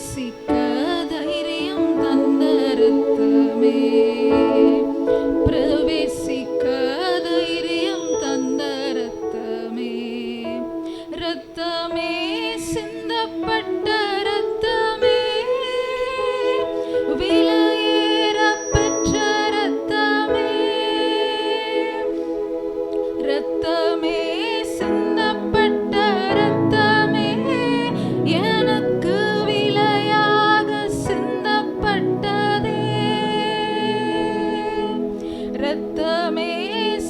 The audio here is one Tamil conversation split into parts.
பிரவேசிக்க தைரியம் தந்த ரத்தமே, பிரவேசிக்க தைரியம் தந்த ரத்தமே, ரத்தமே சிந்தப்பட்ட ரத்தமே, விலையேற பெற்ற ரத்தமே, ரத்தமே சிந்தப்பட்ட ரத்தமே, எனக்கு விலையாக சிந்தப்பட்டதே, ரத்தமே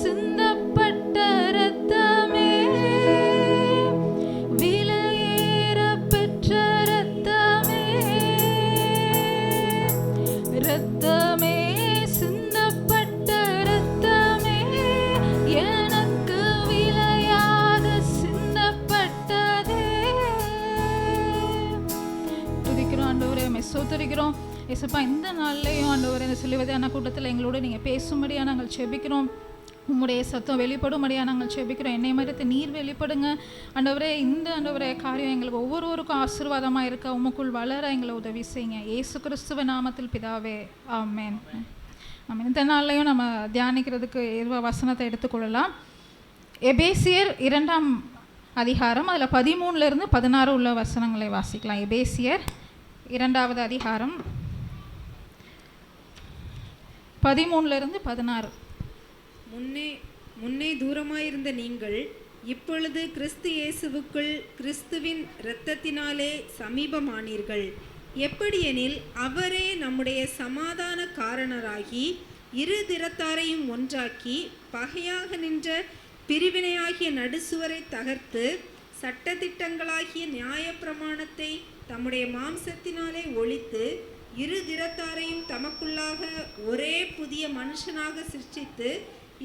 சிந்தப்பட்ட ரத்தமே, விலையேற பெற்ற ரத்தமே, ரத்தமே சிந்தப்பட்ட ரத்தமே, எனக்கு விலையாக சிந்தப்பட்டதே. துதிக்கிறோம் ஆண்டவரே, உம்மை ஸ்தோத்திரிக்கிறோம் இயேசுப்பா. இந்த நாள்லையும் ஆண்டவரே, இந்த சிலுவையான கூட்டத்தில் எங்களோட நீங்கள் பேசும்படியாக நாங்கள் செபிக்கிறோம். உம்முடைய சத்தம் வெளிப்படும்படியாக நாங்கள் செபிக்கிறோம். என்னை மறைத்து நீர் வெளிப்படுங்க ஆண்டவரே. இந்த ஆண்டவரே காரியம் எங்களுக்கு ஒவ்வொருவருக்கும் ஆசீர்வாதமாக இருக்க உமக்குள் வளர எங்களை உதவி செய்யுங்க. இயேசு கிறிஸ்துவ நாமத்தில் பிதாவே, ஆமென். நம்ம இந்த நாள்லையும் நம்ம தியானிக்கிறதுக்கு வசனத்தை எடுத்துக்கொள்ளலாம். எபேசியர் 2ஆம் அதிகாரம், அதில் 13 to 16 உள்ள வசனங்களை வாசிக்கலாம். எபேசியர் 2வது அதிகாரம் 13 to 16. முன்னே தூரமாயிருந்த நீங்கள் இப்பொழுது கிறிஸ்து இயேசுவுக்குள் கிறிஸ்துவின் இரத்தத்தினாலே சமீபமானீர்கள். எப்படியெனில் அவரே நம்முடைய சமாதான காரணராகி இரு திறத்தாரையும் ஒன்றாக்கி பகையாக நின்ற பிரிவினையாகிய நடுசுவரை தகர்த்து சட்டதிட்டங்களாகிய நியாயப்பிரமாணத்தை தம்முடைய மாம்சத்தினாலே ஒழித்து இரு திறத்தாரையும் தமக்குள்ளாக ஒரே புதிய மனுஷனாக சிருஷ்டித்து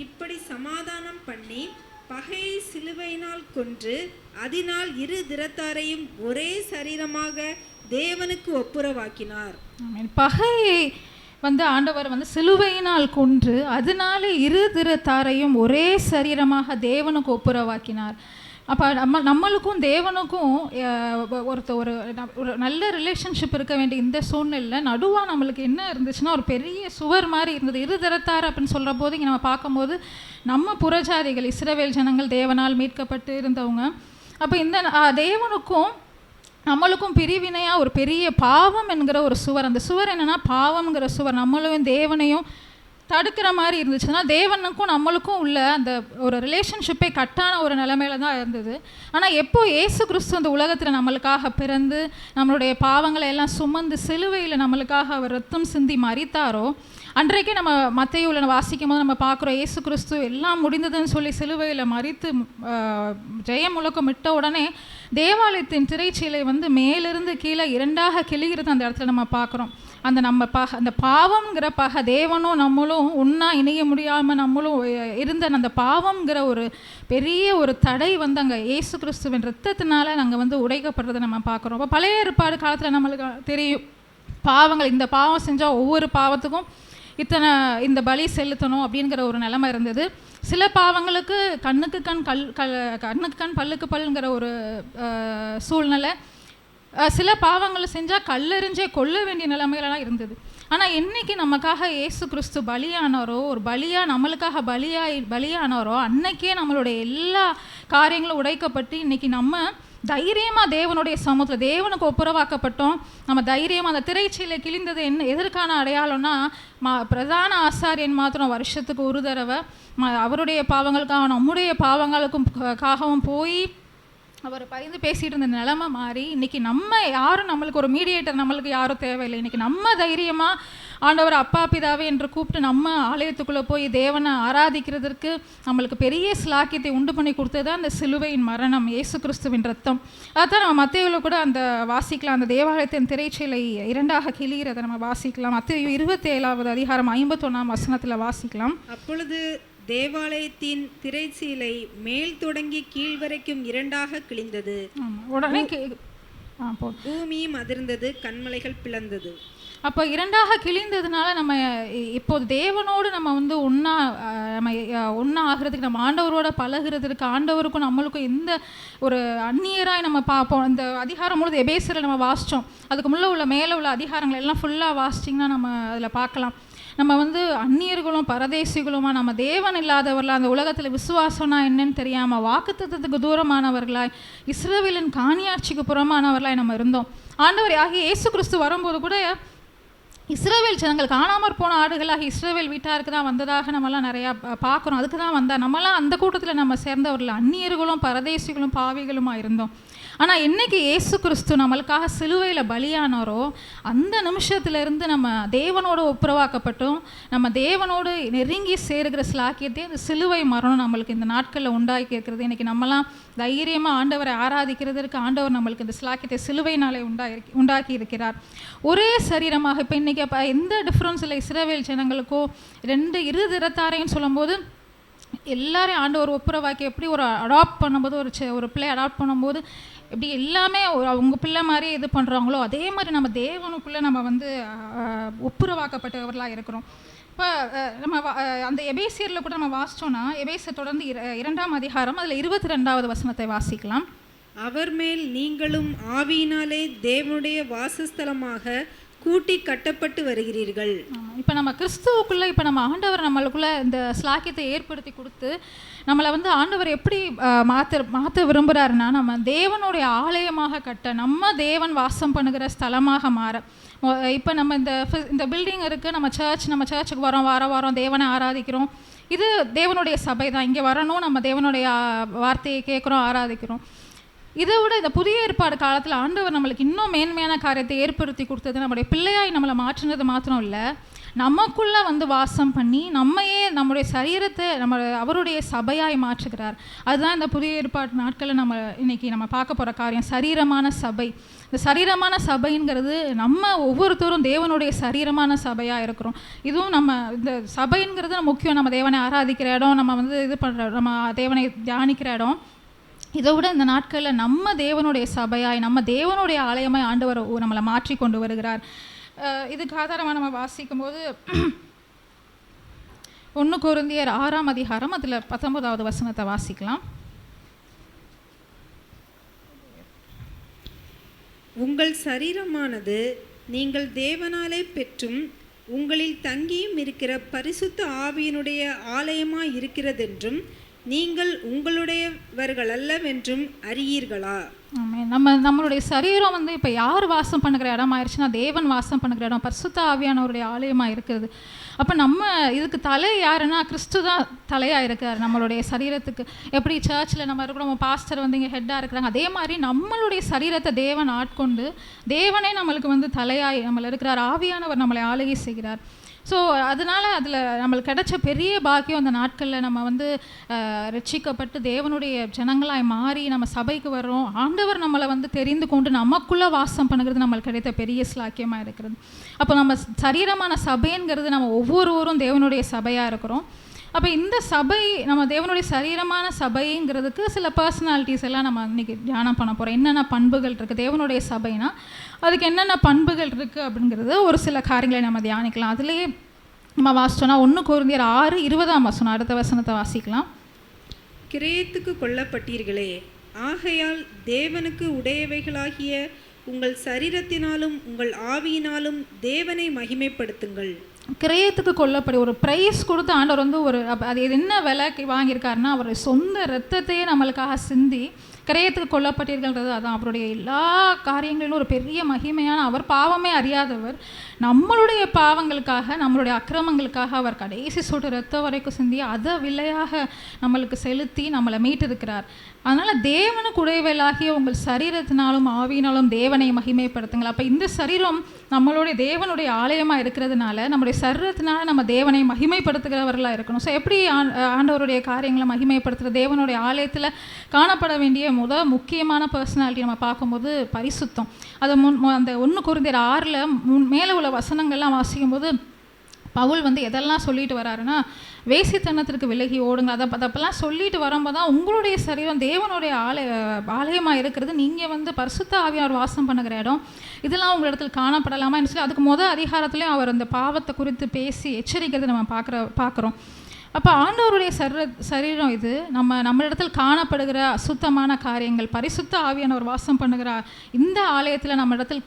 இப்படி சமாதானம் பண்ணி பகையை சிலுவையினால் கொன்று அதனால் இரு திறத்தாரையும் ஒரே சரீரமாக தேவனுக்கு ஒப்புரவாக்கினார். பகையை ஆண்டவர் சிலுவையினால் கொன்று அதனால இரு திறத்தாரையும் ஒரே சரீரமாக தேவனுக்கு ஒப்புரவாக்கினார். அப்போ நம்மளுக்கும் தேவனுக்கும் ஒரு நல்ல ரிலேஷன்ஷிப் இருக்க வேண்டிய இந்த சூழ்நிலையில் நடுவாக நம்மளுக்கு என்ன இருந்துச்சுன்னா ஒரு பெரிய சுவர் மாதிரி இருந்தது. இரு திறத்தார் அப்படின்னு சொல்கிற போது இங்கே நம்ம பார்க்கும்போது நம்ம புறஜாதிகள் இஸ்ரவேல் ஜனங்கள் தேவனால் மீட்கப்பட்டு இருந்தவங்க. அப்போ இந்த தேவனுக்கும் நம்மளுக்கும் பிரிவினையாக ஒரு பெரிய பாவம் என்கிற ஒரு சுவர். அந்த சுவர் என்னென்னா பாவம்ங்கிற சுவர் நம்மளும் தேவனையும் தடுக்கிற மாதிரி இருந்துச்சுன்னா தேவனுக்கும் நம்மளுக்கும் உள்ள அந்த ஒரு ரிலேஷன்ஷிப்பை கட்டான ஒரு நிலைமையில தான் இருந்தது. ஆனால் எப்போ இயேசு கிறிஸ்து அந்த உலகத்தில் நம்மளுக்காக பிறந்து நம்மளுடைய பாவங்களை எல்லாம் சுமந்து சிலுவையில் நம்மளுக்காக அவர் ரத்தம் சிந்தி மரித்தாரோ அன்றைக்கே நம்ம மத்தேயுவில் வாசிக்கும் போது நம்ம பார்க்குறோம் இயேசு கிறிஸ்து எல்லாம் முடிந்ததுன்னு சொல்லி சிலுவையில் மரித்து ஜெயம் முழக்கம் விட்ட உடனே தேவாலயத்தின் திரைச்சீலை மேலிருந்து கீழே 2ஆக கிழிகிறது அந்த இடத்துல நம்ம பார்க்குறோம். அந்த நம்ம அந்த பாவம்ங்கிற தேவனும் நம்மளும் ஒன்றா இணைய முடியாமல் நம்மளும் இருந்த அந்த பாவம்ங்கிற ஒரு பெரிய ஒரு தடை அங்கே இயேசு கிறிஸ்துவின் ரத்தத்தினால நாங்கள் உடைக்கப்படுறதை நம்ம பார்க்குறோம். அப்போ பழைய ஏற்பாடு காலத்தில் நம்மளுக்கு தெரியும் பாவங்கள், இந்த பாவம் செஞ்சால் ஒவ்வொரு பாவத்துக்கும் இந்த பலி செலுத்தணும் அப்படிங்கிற ஒரு நிலைமை இருந்தது. சில பாவங்களுக்கு கண்ணுக்கு கண் பல்லுக்கு பல்லுங்கிற ஒரு சூழ்நிலை, சில பாவங்களை செஞ்சால் கல்லெறிஞ்சே கொல்ல வேண்டிய நிலைமையிலலாம் இருந்தது. ஆனால் என்றைக்கு நமக்காக இயேசு கிறிஸ்து பலியானாரோ, ஒரு நம்மளுக்காக பலியானாரோ அன்னைக்கே நம்மளுடைய எல்லா காரியங்களும் உடைக்கப்பட்டு இன்றைக்கி நம்ம தைரியமாக தேவனுடைய சமூகத்தில் தேவனுக்கு ஒப்புரவாக்கப்பட்டோம். நம்ம தைரியமாக அந்த திரைச்சீலை கிழிந்தது எதற்கான அடையாளம்னா பிரதான ஆசாரியன் மாத்திரம் வருஷத்துக்கு ஒரு தடவை அவருடைய பாவங்களுக்காக நம்முடைய பாவங்களுக்காகவும் போய் அவர் பரிந்து பேசிகிட்டு இருந்த நிலைமை மாறி இன்றைக்கி நம்ம யாரும் நம்மளுக்கு ஒரு மீடியேட்டர் நம்மளுக்கு யாரும் தேவையில்லை. இன்றைக்கி நம்ம தைரியமாக ஆண்டவர் அப்பா பிதாவே என்று கூப்பிட்டு நம்ம ஆலயத்துக்குள்ளே போய் தேவனை ஆராதிக்கிறதுக்கு நம்மளுக்கு பெரிய ஸ்லாக்கியத்தை உண்டு பண்ணி கொடுத்தது அந்த சிலுவையின் மரணம், இயேசு கிறிஸ்துவின் ரத்தம். அதுதான் நம்ம மத்தேயுவில் கூட அந்த வாசிக்கலாம். அந்த தேவாலயத்தின் திரைச்சீலை 2ஆக கிழிகிறதை நம்ம வாசிக்கலாம். மத்தேயு 27வது அதிகாரம் 51ஆம் வசனத்தில் வாசிக்கலாம். அப்பொழுது தேவாலயத்தின் திரைச்சீலை மேல் தொடங்கி கீழ் வரைக்கும் 2ஆக கிழிந்தது. உடனே போதும். பூமியும் அதிர்ந்தது, கன்மலைகள் பிளந்தது. அப்போ இரண்டாக கிழிந்ததுனால நம்ம இப்போது தேவனோடு நம்ம வந்து ஒன்றா நம்ம ஒன்றா ஆகிறதுக்கு, நம்ம ஆண்டவரோட பழகிறதுக்கு, ஆண்டவருக்கும் நம்மளுக்கும் எந்த ஒரு அந்நியராய் நம்ம பார்ப்போம். இந்த அதிகாரம் முழுது எபேசியரில் நம்ம வாசித்தோம். அதுக்கு உள்ள மேலே உள்ள அதிகாரங்கள் எல்லாம் ஃபுல்லாக வாசிச்சிங்கன்னா நம்ம அதில் பார்க்கலாம். நம்ம வந்து அந்நியர்களும் பரதேசிகளுமா, நம்ம தேவன் இல்லாதவர்களாக, அந்த உலகத்தில் விசுவாசம்னா என்னன்னு தெரியாமல், வாக்குத்தத்தத்துக்கு தூரமானவர்களாய், இஸ்ரவேலின் காணியாட்சிக்கு புறமானவர்களாய் நம்ம இருந்தோம். ஆண்டவர் ஆகிய இயேசு கிறிஸ்து வரும்போது கூட இஸ்ரவேல் ஜனங்கள், காணாமற் போன ஆடுகளாக இஸ்ரவேல் வீட்டாருக்கு தான் வந்ததாக நம்மலாம் நிறையா பார்க்குறோம். அதுக்கு தான் வந்தால் நம்மலாம் அந்த கூட்டத்தில் நம்ம சேர்ந்தவர்கள் அந்நியர்களும் பரதேசிகளும் பாவிகளுமா இருந்தோம். ஆனால் என்னைக்கு இயேசு கிறிஸ்து நம்மளுக்காக சிலுவையில் பலியானாரோ அந்த நிமிஷத்துலேருந்து நம்ம தேவனோடு ஒப்புரவாக்கப்பட்டோம். நம்ம தேவனோடு நெருங்கி சேருகிற ஸ்லாக்கியத்தை அந்த சிலுவை மரணம் நம்மளுக்கு இந்த நாட்களில் உண்டாக்கி இருக்கிறது. இன்றைக்கி நம்மலாம் தைரியமாக ஆண்டவரை ஆராதிக்கிறதுக்கு ஆண்டவர் நம்மளுக்கு இந்த ஸ்லாக்கியத்தை சிலுவையினாலே உண்டாக்கி இருக்கிறார். ஒரே சரீரமாக இப்போ இன்றைக்கி எந்த டிஃப்ரென்ஸ் இல்லை இஸ்ரவேல் ஜனங்களுக்கோ. இரு திறத்தாரையும் சொல்லும்போது எல்லாரையும் ஆண்டவர் ஒப்புரவாக்கி எப்படி ஒரு அடாப்ட் பண்ணும்போது ஒரு பிள்ளை அடாப்ட் பண்ணும்போது எப்படி எல்லாமே அவங்க பிள்ளை மாதிரி இது பண்ணுறாங்களோ அதே மாதிரி நம்ம தேவனுக்குள்ளே நம்ம வந்து ஒப்புரவாக்கப்பட்டவர்களாக இருக்கிறோம். இப்போ நம்ம அந்த எபேசியரில் கூட நம்ம வாசித்தோன்னா, எபேசியர் தொடர்ந்து 2ஆம் அதிகாரம் அதில் 22வது வசனத்தை வாசிக்கலாம். அவர் மேல் நீங்களும் ஆவியினாலே தேவனுடைய வாசஸ்தலமாக கூட்டி கட்டப்பட்டு வருகிறீர்கள். இப்போ நம்ம கிறிஸ்துவுக்குள்ளே, இப்போ நம்ம நம்மளுக்குள்ளே இந்த ஸ்லாக்கியத்தை ஏற்படுத்தி கொடுத்து நம்மளை வந்து ஆண்டவர் எப்படி மாற்ற விரும்புகிறாருன்னா, நம்ம தேவனுடைய ஆலயமாக கட்ட, நம்ம தேவன் வாசம் பண்ணுகிற ஸ்தலமாக மாற. இப்போ நம்ம இந்த பில்டிங் இருக்குது, நம்ம சர்ச்சுக்கு வரோம், வாரம் தேவனை ஆராதிக்கிறோம். இது தேவனுடைய சபை தான். இங்கே வரணும், நம்ம தேவனுடைய வார்த்தையை கேட்குறோம், ஆராதிக்கிறோம். இதை விட இந்த புதிய ஏற்பாடு காலத்தில் ஆண்டவர் நம்மளுக்கு இன்னும் மேன்மையான காரியத்தை ஏற்படுத்தி கொடுத்தது, நம்மளுடைய பிள்ளையாய் நம்மளை மாற்றினது மாத்திரம் இல்லை, நமக்குள்ளே வந்து வாசம் பண்ணி நம்முடைய சரீரத்தை அவருடைய சபையாய் மாற்றுகிறார். அதுதான் இந்த புதிய ஏற்பாடு நாட்களில் இன்னைக்கு நம்ம பார்க்க போகிற காரியம், சரீரமான சபை. இந்த சரீரமான சபைங்கிறது நம்ம ஒவ்வொருத்தரும் தேவனுடைய சரீரமான சபையாக இருக்கிறோம். இதுவும் நம்ம இந்த சபைங்கிறது முக்கியம். நம்ம தேவனை ஆராதிக்கிற இடம், நம்ம வந்து இது பண்ணுற, நம்ம தேவனை தியானிக்கிற இடம். இதை விட இந்த நாட்களில் நம்ம தேவனுடைய சபையாய், நம்ம தேவனுடைய ஆலயமாய் ஆண்டவர் நம்மளை மாற்றி கொண்டு வருகிறார். இதுக்கு ஆதாரமாக நம்ம வாசிக்கும் போது 1 கொரிந்தியர் 6ஆம் அதிகாரம் அதில் 19வது வசனத்தை வாசிக்கலாம். உங்கள் சரீரமானது நீங்கள் தேவனாலே பெற்றும் உங்களில் தங்கியும் இருக்கிற பரிசுத்த ஆவியினுடைய ஆலயமாய் இருக்கிறதென்றும் நீங்கள் உங்களுடையவர்கள் அல்லவென்றும் அறியீர்களா? நம்மளுடைய சரீரம் வந்து இப்போ யார் வாசம் பண்ணுகிற இடம் ஆயிடுச்சுன்னா, தேவன் வாசம் பண்ணுகிற இடம், பரிசுத்த ஆவியானவருடைய ஆலயமாக இருக்கிறது. அப்போ நம்ம இதுக்கு தலை யாருன்னா கிறிஸ்து தான் தலையாக இருக்கார் நம்மளுடைய சரீரத்துக்கு. எப்படி சர்ச்சில் நம்ம இருக்கிறோம், நம்ம பாஸ்டர் வந்து இங்கே ஹெட்டாக இருக்கிறாங்க, அதே மாதிரி நம்மளுடைய சரீரத்தை தேவன் ஆட்கொண்டு தேவனே நம்மளுக்கு வந்து தலையாய் நம்மளை இருக்கிறார். ஆவியானவர் நம்மளை ஆளுகை செய்கிறார். ஸோ அதனால் அதில் நம்மளுக்கு கிடைச்ச பெரிய பாக்கியம் அந்த நாட்களில் நம்ம வந்து ரட்சிக்கப்பட்டு தேவனுடைய ஜனங்களாய் மாறி நம்ம சபைக்கு வர்றோம். ஆண்டவர் நம்மளை வந்து தெரிந்து கொண்டு நமக்குள்ளே வாசம் பண்ணுறது நம்மளுக்கு கிடைத்த பெரிய ஸ்லாக்கியமாக இருக்கிறது. அப்போ நம்ம சரீரமான சபைங்கிறது நம்ம ஒவ்வொருவரும் தேவனுடைய சபையாக இருக்கிறோம். அப்போ இந்த சபை, நம்ம தேவனுடைய சரீரமான சபைங்கிறதுக்கு சில பர்சனாலிட்டிஸ் எல்லாம் நம்ம இன்றைக்கி தியானம் பண்ண போகிறோம். என்னென்ன பண்புகள் இருக்குது தேவனுடைய சபைனா, அதுக்கு என்னென்ன பண்புகள் இருக்குது அப்படிங்கிறது ஒரு சில காரியங்களை நம்ம தியானிக்கலாம். அதுலேயே நம்ம வாசிச்சோன்னா 1 கொரிந்தியர் 6:20 வசனம், அடுத்த வசனத்தை வாசிக்கலாம். கிரயத்துக்கு கொல்லப்பட்டீர்களே, ஆகையால் தேவனுக்கு உடையவைகளாகிய உங்கள் சரீரத்தினாலும் உங்கள் ஆவியினாலும் தேவனை மகிமைப்படுத்துங்கள். கிரயத்துக்கு கொல்லப்படி ஒரு ப்ரைஸ் கொடுத்து ஆண்டவர் வந்து அது என்ன விலைக்கு வாங்கியிருக்காருன்னா, அவர் சொந்த இரத்தத்தையே நம்மளுக்காக சிந்தி கிரயத்துக்கு கொல்லப்பட்டீர்கள்ன்றது அதான். அவருடைய எல்லா காரியங்களிலும் ஒரு பெரிய மகிமையான, அவர் பாவமே அறியாதவர், நம்மளுடைய பாவங்களுக்காக நம்மளுடைய அக்கிரமங்களுக்காக அவர் கடைசி சொட்டு ரத்தம் வரைக்கும் சிந்தி அதை விலையாக நம்மளுக்கு செலுத்தி நம்மளை மீட்டிருக்கிறார். அதனால் தேவனுக்கு உடையவளாகிய உங்கள் சரீரத்தினாலும் ஆவியினாலும் தேவனை மகிமைப்படுத்துங்கள். அப்போ இந்த சரீரம் நம்மளுடைய தேவனுடைய ஆலயமாக இருக்கிறதுனால நம்முடைய சரீரத்தினால நம்ம தேவனை மகிமைப்படுத்துகிறவர்களாக இருக்கணும். ஸோ எப்படி ஆண்டவருடைய காரியங்களை மகிமைப்படுத்துகிற தேவனுடைய ஆலயத்தில் காணப்பட வேண்டிய முக்கியமான பர்சனாலிட்டி நம்ம பார்க்கும்போது பரிசுத்தம். அது அந்த 1 கொரிந்தியர் 6 மேலே உள்ள வசனங்கள்லாம் வாசிக்கும்போது பவுல் வந்து எதெல்லாம் சொல்லிட்டு வராருன்னா, வேசித்தனத்திற்கு விலகி ஓடுங்க. அதப்பெல்லாம் சொல்லிட்டு வரும்போது தான் உங்களுடைய சரீரம் தேவனுடைய ஆலயமாக இருக்கிறது, நீங்கள் வந்து பரிசுத்த ஆவியார் வாசம் பண்ணுகிற இடம், இதெல்லாம் உங்கள் இடத்துல காணப்படலாமா சொல்லி அதுக்கு அதிகாரத்துலேயும் அவர் அந்த பாவத்தை குறித்து பேசி எச்சரிக்கிறது நம்ம பார்க்குறோம். அப்போ ஆண்டவருடைய சரீரம் இது நம்ம இடத்துல காணப்படுகிற அசுத்தமான காரியங்கள், பரிசுத்த ஆவியானவர் வாசம் பண்ணுகிற இந்த ஆலயத்தில் நம்ம இடத்துல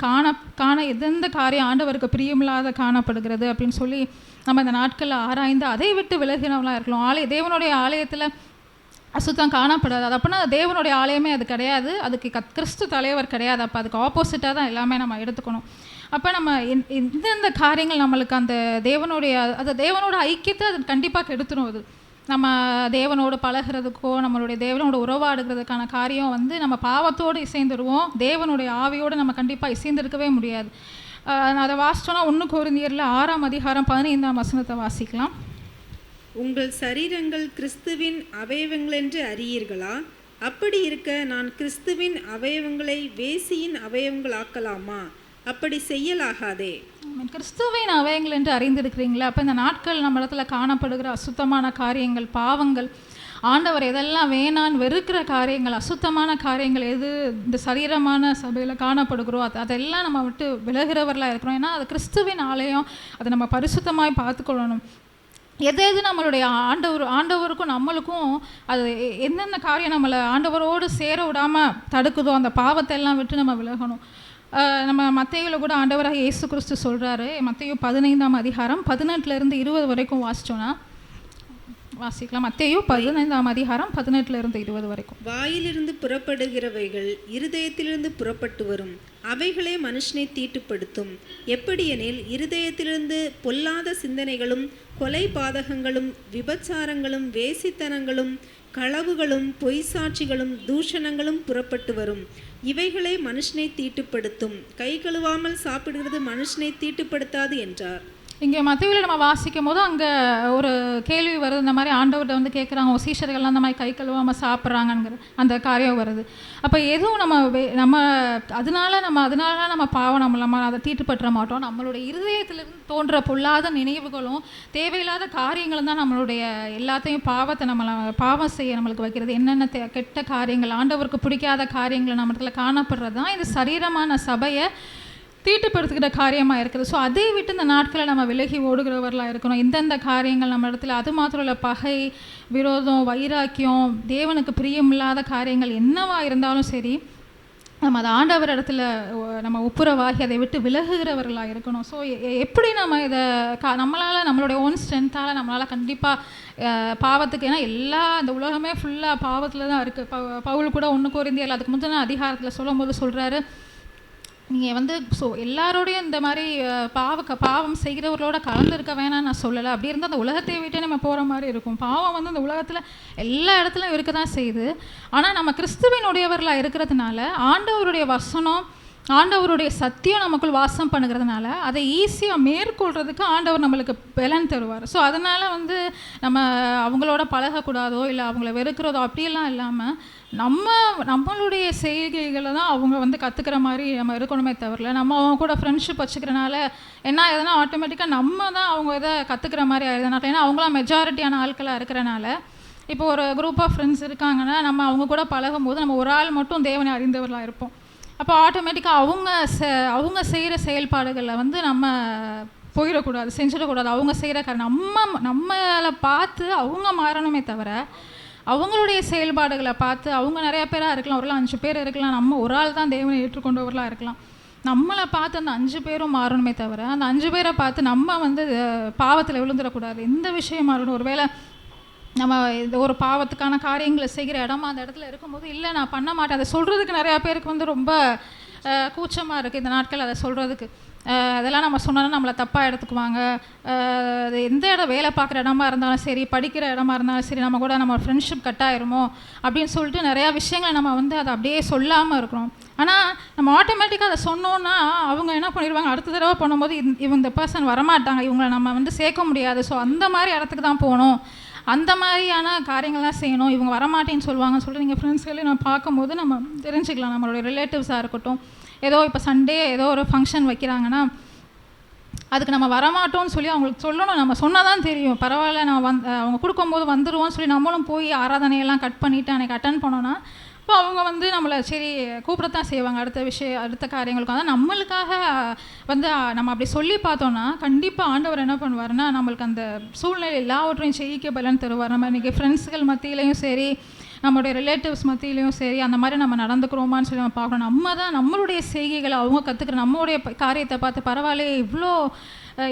காண எந்தெந்த காரியம் ஆண்டவருக்கு பிரியமில்லாத காணப்படுகிறது அப்படின்னு சொல்லி நம்ம இந்த நாட்களில் ஆராய்ந்து அதை விட்டு விலகினவங்களாக இருக்கலாம். தேவனுடைய ஆலயத்தில் அசுத்தம் காணப்படாது. அது அப்படின்னா தேவனுடைய ஆலயமே அது கிடையாது, அதுக்கு கிறிஸ்து தலைவர் கிடையாது. அப்போ அதுக்கு ஆப்போசிட்டாக தான் எல்லாமே நம்ம எடுத்துக்கணும். அப்போ நம்ம எந்தெந்த காரியங்கள் நம்மளுக்கு அந்த தேவனோட ஐக்கியத்தை அது கண்டிப்பாக கெடுத்துடும். அது நம்ம தேவனோடு பழகிறதுக்கோ நம்மளுடைய தேவனோட உறவாடுகிறதுக்கான காரியம் வந்து நம்ம பாவத்தோடு இசைந்துருவோம், தேவனுடைய ஆவியோடு நம்ம கண்டிப்பாக இசைந்திருக்கவே முடியாது. அதை வாசித்தோன்னா 1 கொரிந்தியரில் 6ஆம் அதிகாரம் 15ஆம் வசனத்தை வாசிக்கலாம். உங்கள் சரீரங்கள் கிறிஸ்துவின் அவயவங்கள் என்று அறியீர்களா? அப்படி இருக்க நான் கிறிஸ்துவின் அவயவங்களை வேசியின் அவயவங்கள் ஆக்கலாமா? அப்படி செய்யலாகாதே. கிறிஸ்துவின் அவயங்கள் என்று அறிந்திருக்கிறீங்களா? அப்போ இந்த நாட்கள் நம்ம இடத்துல காணப்படுகிற அசுத்தமான காரியங்கள், பாவங்கள், ஆண்டவர் எதெல்லாம் வேணான்னு வெறுக்கிற காரியங்கள், அசுத்தமான காரியங்கள் எது இந்த சரீரமான சபையில் காணப்படுகிறோம், அதெல்லாம் நம்ம விட்டு விலகிறவர்களாக இருக்கிறோம். ஏன்னா அது கிறிஸ்துவின் ஆலயம், அதை நம்ம பரிசுத்தமாய் பார்த்துக்கொள்ளணும். எது நம்மளுடைய ஆண்டவருக்கும் நம்மளுக்கும் அது எந்தெந்த காரியம் நம்மளை ஆண்டவரோடு சேர விடாமல் தடுக்குதோ அந்த பாவத்தை எல்லாம் விட்டு நம்ம விலகணும். நம்ம மத்தேயுவில் கூட ஆண்டவராக இயேசு கிறிஸ்து சொல்கிறாரு. மத்தேயு 15ஆம் அதிகாரம் 18 20 வரைக்கும் வாசிச்சோன்னா வாசிக்கலாம். மத்தேயு 15ஆம் அதிகாரம் 18 20 வரைக்கும். வாயிலிருந்து புறப்படுகிறவைகள் இருதயத்திலிருந்து புறப்பட்டு வரும், அவைகளே மனுஷனை தீட்டுப்படுத்தும். எப்படியெனில் இருதயத்திலிருந்து பொல்லாத சிந்தனைகளும் கொலை பாதகங்களும் விபச்சாரங்களும் வேசித்தனங்களும் களவுகளும் பொய் சாட்சிகளும் தூஷணங்களும் புறப்பட்டு வரும், இவைகளே மனுஷனை தீட்டுப்படுத்தும். கை கழுவாமல் சாப்பிடுகிறது மனுஷனை தீட்டுப்படுத்தாது என்றார். இங்கே மத்தேயுவில் நம்ம வாசிக்கும் போது அங்கே ஒரு கேள்வி வருது. இந்த மாதிரி ஆண்டவர்கிட்ட வந்து கேட்குறாங்க, சீஷர்கள்லாம் அந்த மாதிரி கை கழுவாமல் சாப்பிட்றாங்கங்கிற அந்த காரியம் வருது. அப்போ எதுவும் அதனால நம்ம பாவம் நம்ம அதை தீட்டுப்பற்ற மாட்டோம். நம்மளுடைய இருதயத்திலிருந்து தோன்ற பொல்லாத நினைவுகளும் தேவையில்லாத காரியங்களும் தான் நம்மளுடைய எல்லாத்தையும் பாவம் செய்ய நம்மளுக்கு வைக்கிறது. என்னென்ன கெட்ட காரியங்கள், ஆண்டவருக்கு பிடிக்காத காரியங்கள் நம்ம இடத்துல காணப்படுறது தான் இந்த சரீரமான சபையை தீட்டுப்படுத்துகிற காரியமாக இருக்குது. ஸோ அதை விட்டு இந்த நாட்களை நம்ம விலகி ஓடுகிறவர்களாக இருக்கணும். எந்தெந்த காரியங்கள் நம்ம இடத்துல, அது மாத்திரம் இல்லை, பகை, விரோதம், வைராக்கியம், தேவனுக்கு பிரியமில்லாத காரியங்கள் என்னவாக இருந்தாலும் சரி, நம்ம அதை ஆண்டவர் இடத்துல நம்ம ஒப்புரவாகி அதை விட்டு விலகுகிறவர்களாக இருக்கணும். ஸோ எப்படி நம்ம இதை நம்மளுடைய ஓன் ஸ்ட்ரென்த்தால் நம்மளால் கண்டிப்பாக பாவத்துக்கு, ஏன்னா இந்த உலகமே ஃபுல்லாக பாவத்தில் தான் இருக்குது. பவுல் கூட 1 கொரிந்தியர் அதுக்கு முந்தின அதிகாரத்தில் சொல்லும்போது சொல்கிறாரு, நீங்கள் வந்து எல்லாரோடையும் இந்த மாதிரி பாவம் செய்கிறவர்களோட கலந்துருக்க வேணாம் நான் சொல்லலை. அப்படி இருந்தால் அந்த உலகத்தை விட்டு நம்ம போகிற மாதிரி இருக்கும். பாவம் வந்து அந்த உலகத்தில் எல்லா இடத்துலையும் இருக்க தான் செய்யுது. ஆனால் நம்ம கிறிஸ்துவினுடையவர்களாக இருக்கிறதுனால ஆண்டவருடைய வசனம், ஆண்டவருடைய சத்தியம் நமக்குள் வாசம் பண்ணுகிறதுனால அதை ஈஸியாக மேற்கொள்கிறதுக்கு ஆண்டவர் நம்மளுக்கு பலன் தருவார். ஸோ அதனால் வந்து நம்ம அவங்களோட பழகக்கூடாதோ இல்லை அவங்கள வெறுக்கிறதோ அப்படியெல்லாம் இல்லாமல் நம்மளுடைய செய்கைகளை தான் அவங்க வந்து கற்றுக்கிற மாதிரி நம்ம இருக்கணுமே தவிர, நம்ம அவங்க கூட ஃப்ரெண்ட்ஷிப் வச்சுக்கிறனால என்ன ஆகுதுன்னா ஆட்டோமேட்டிக்காக நம்ம தான் அவங்க இதை கற்றுக்கிற மாதிரி ஆகுதுனால. ஏன்னா அவங்களாம் மெஜாரிட்டியான ஆட்களாக இருக்கிறனால, இப்போ ஒரு குரூப் ஆஃப் ஃப்ரெண்ட்ஸ் இருக்காங்கன்னா நம்ம அவங்க கூட பழகும் போது நம்ம ஒரு ஆள் மட்டும் தேவனை அறிந்தவர்களாக இருப்போம். அப்போ ஆட்டோமேட்டிக்காக அவங்க செய்கிற செயல்பாடுகளில் வந்து நம்ம போயிடக்கூடாது, செஞ்சிடக்கூடாது. அவங்க செய்கிற நம்மளை பார்த்து அவங்க மாறணுமே தவிர, அவங்களுடைய செயல்பாடுகளை பார்த்து அவங்க நிறையா பேராக இருக்கலாம், ஒரு 5 பேர் இருக்கலாம், நம்ம ஒரு ஆள் தான் தேவனை ஏற்றுக்கொண்டவர்களாக இருக்கலாம். நம்மளை பார்த்து அந்த 5 பேரும் மாறணுமே தவிர அந்த 5 பேரை பார்த்து நம்ம வந்து பாவத்தில் விழுந்துடக்கூடாது. எந்த விஷயம் மாறணும், ஒரு வேளை நம்ம இந்த ஒரு பாவத்துக்கான காரியங்களை செய்கிற இடமா அந்த இடத்துல இருக்கும்போது இல்லை நான் பண்ண மாட்டேன், அதை சொல்கிறதுக்கு நிறையா பேருக்கு வந்து ரொம்ப கூச்சமாக இருக்குது இந்த நாட்கள் அதை சொல்கிறதுக்கு. அதெல்லாம் நம்ம சொன்னோன்னா நம்மளை தப்பாக எடுத்துக்குவாங்க. அது எந்த வேலை பார்க்குற இடமா இருந்தாலும் சரி, படிக்கிற இடமா இருந்தாலும் சரி, நம்ம கூட நம்ம ஃப்ரெண்ட்ஷிப் கட் ஆயிருமோ அப்படின்னு சொல்லிட்டு நிறையா விஷயங்களை நம்ம வந்து அதை அப்படியே சொல்லாமல் இருக்கிறோம். ஆனால் நம்ம ஆட்டோமேட்டிக்காக அதை சொன்னோன்னா அவங்க என்ன பண்ணிடுவாங்க, அடுத்த தடவை பண்ணும்போது இந்த பர்சன் வரமாட்டாங்க, இவங்களை நம்ம வந்து சேர்க்க முடியாது, ஸோ அந்த மாதிரி இடத்துக்கு தான் போகணும், அந்த மாதிரியான காரியங்கள்லாம் செய்யணும், இவங்க வரமாட்டேன்னு சொல்லுவாங்கன்னு சொல்லிட்டு நீங்கள் ஃப்ரெண்ட்ஸ்களே நம்ம பார்க்கும்போது நம்ம தெரிஞ்சுக்கலாம். நம்மளுடைய ரிலேட்டிவ்ஸாக இருக்கட்டும், ஏதோ இப்போ சண்டே ஏதோ ஒரு ஃபங்க்ஷன் வைக்கிறாங்கன்னா அதுக்கு நம்ம வரமாட்டோம்னு சொல்லி அவங்களுக்கு சொல்லணும். நம்ம சொன்னால் தான் தெரியும், பரவாயில்ல நான் அவங்க கொடுக்கும்போது வந்துடுவோம்னு சொல்லி நம்மளும் போய் ஆராதனையெல்லாம் கட் பண்ணிவிட்டு அன்றைக்கி அட்டன் பண்ணோன்னா இப்போ அவங்க வந்து நம்மளை சரி கூப்பிடத்தான் செய்வாங்க அடுத்த காரியங்களுக்கும். அதான் நம்மளுக்காக நம்ம அப்படி சொல்லி பார்த்தோன்னா கண்டிப்பாக ஆண்டவர் என்ன பண்ணுவார்னா நம்மளுக்கு அந்த சூழ்நிலை எல்லாவற்றையும் செய்யிக்க பலன் தருவார். நம்ம இன்றைக்கி ஃப்ரெண்ட்ஸுகள் மத்தியிலையும் சரி, நம்மளுடைய ரிலேட்டிவ்ஸ் மத்தியிலையும் சரி, அந்த மாதிரி நம்ம நடந்துக்கிறோமான்னு சொல்லி நம்ம பார்க்கணும். நம்ம தான் நம்மளுடைய செய்கைகளை அவங்க கற்றுக்கிற நம்மளுடைய காரியத்தை பார்த்து பரவாயில்லையே இவ்வளோ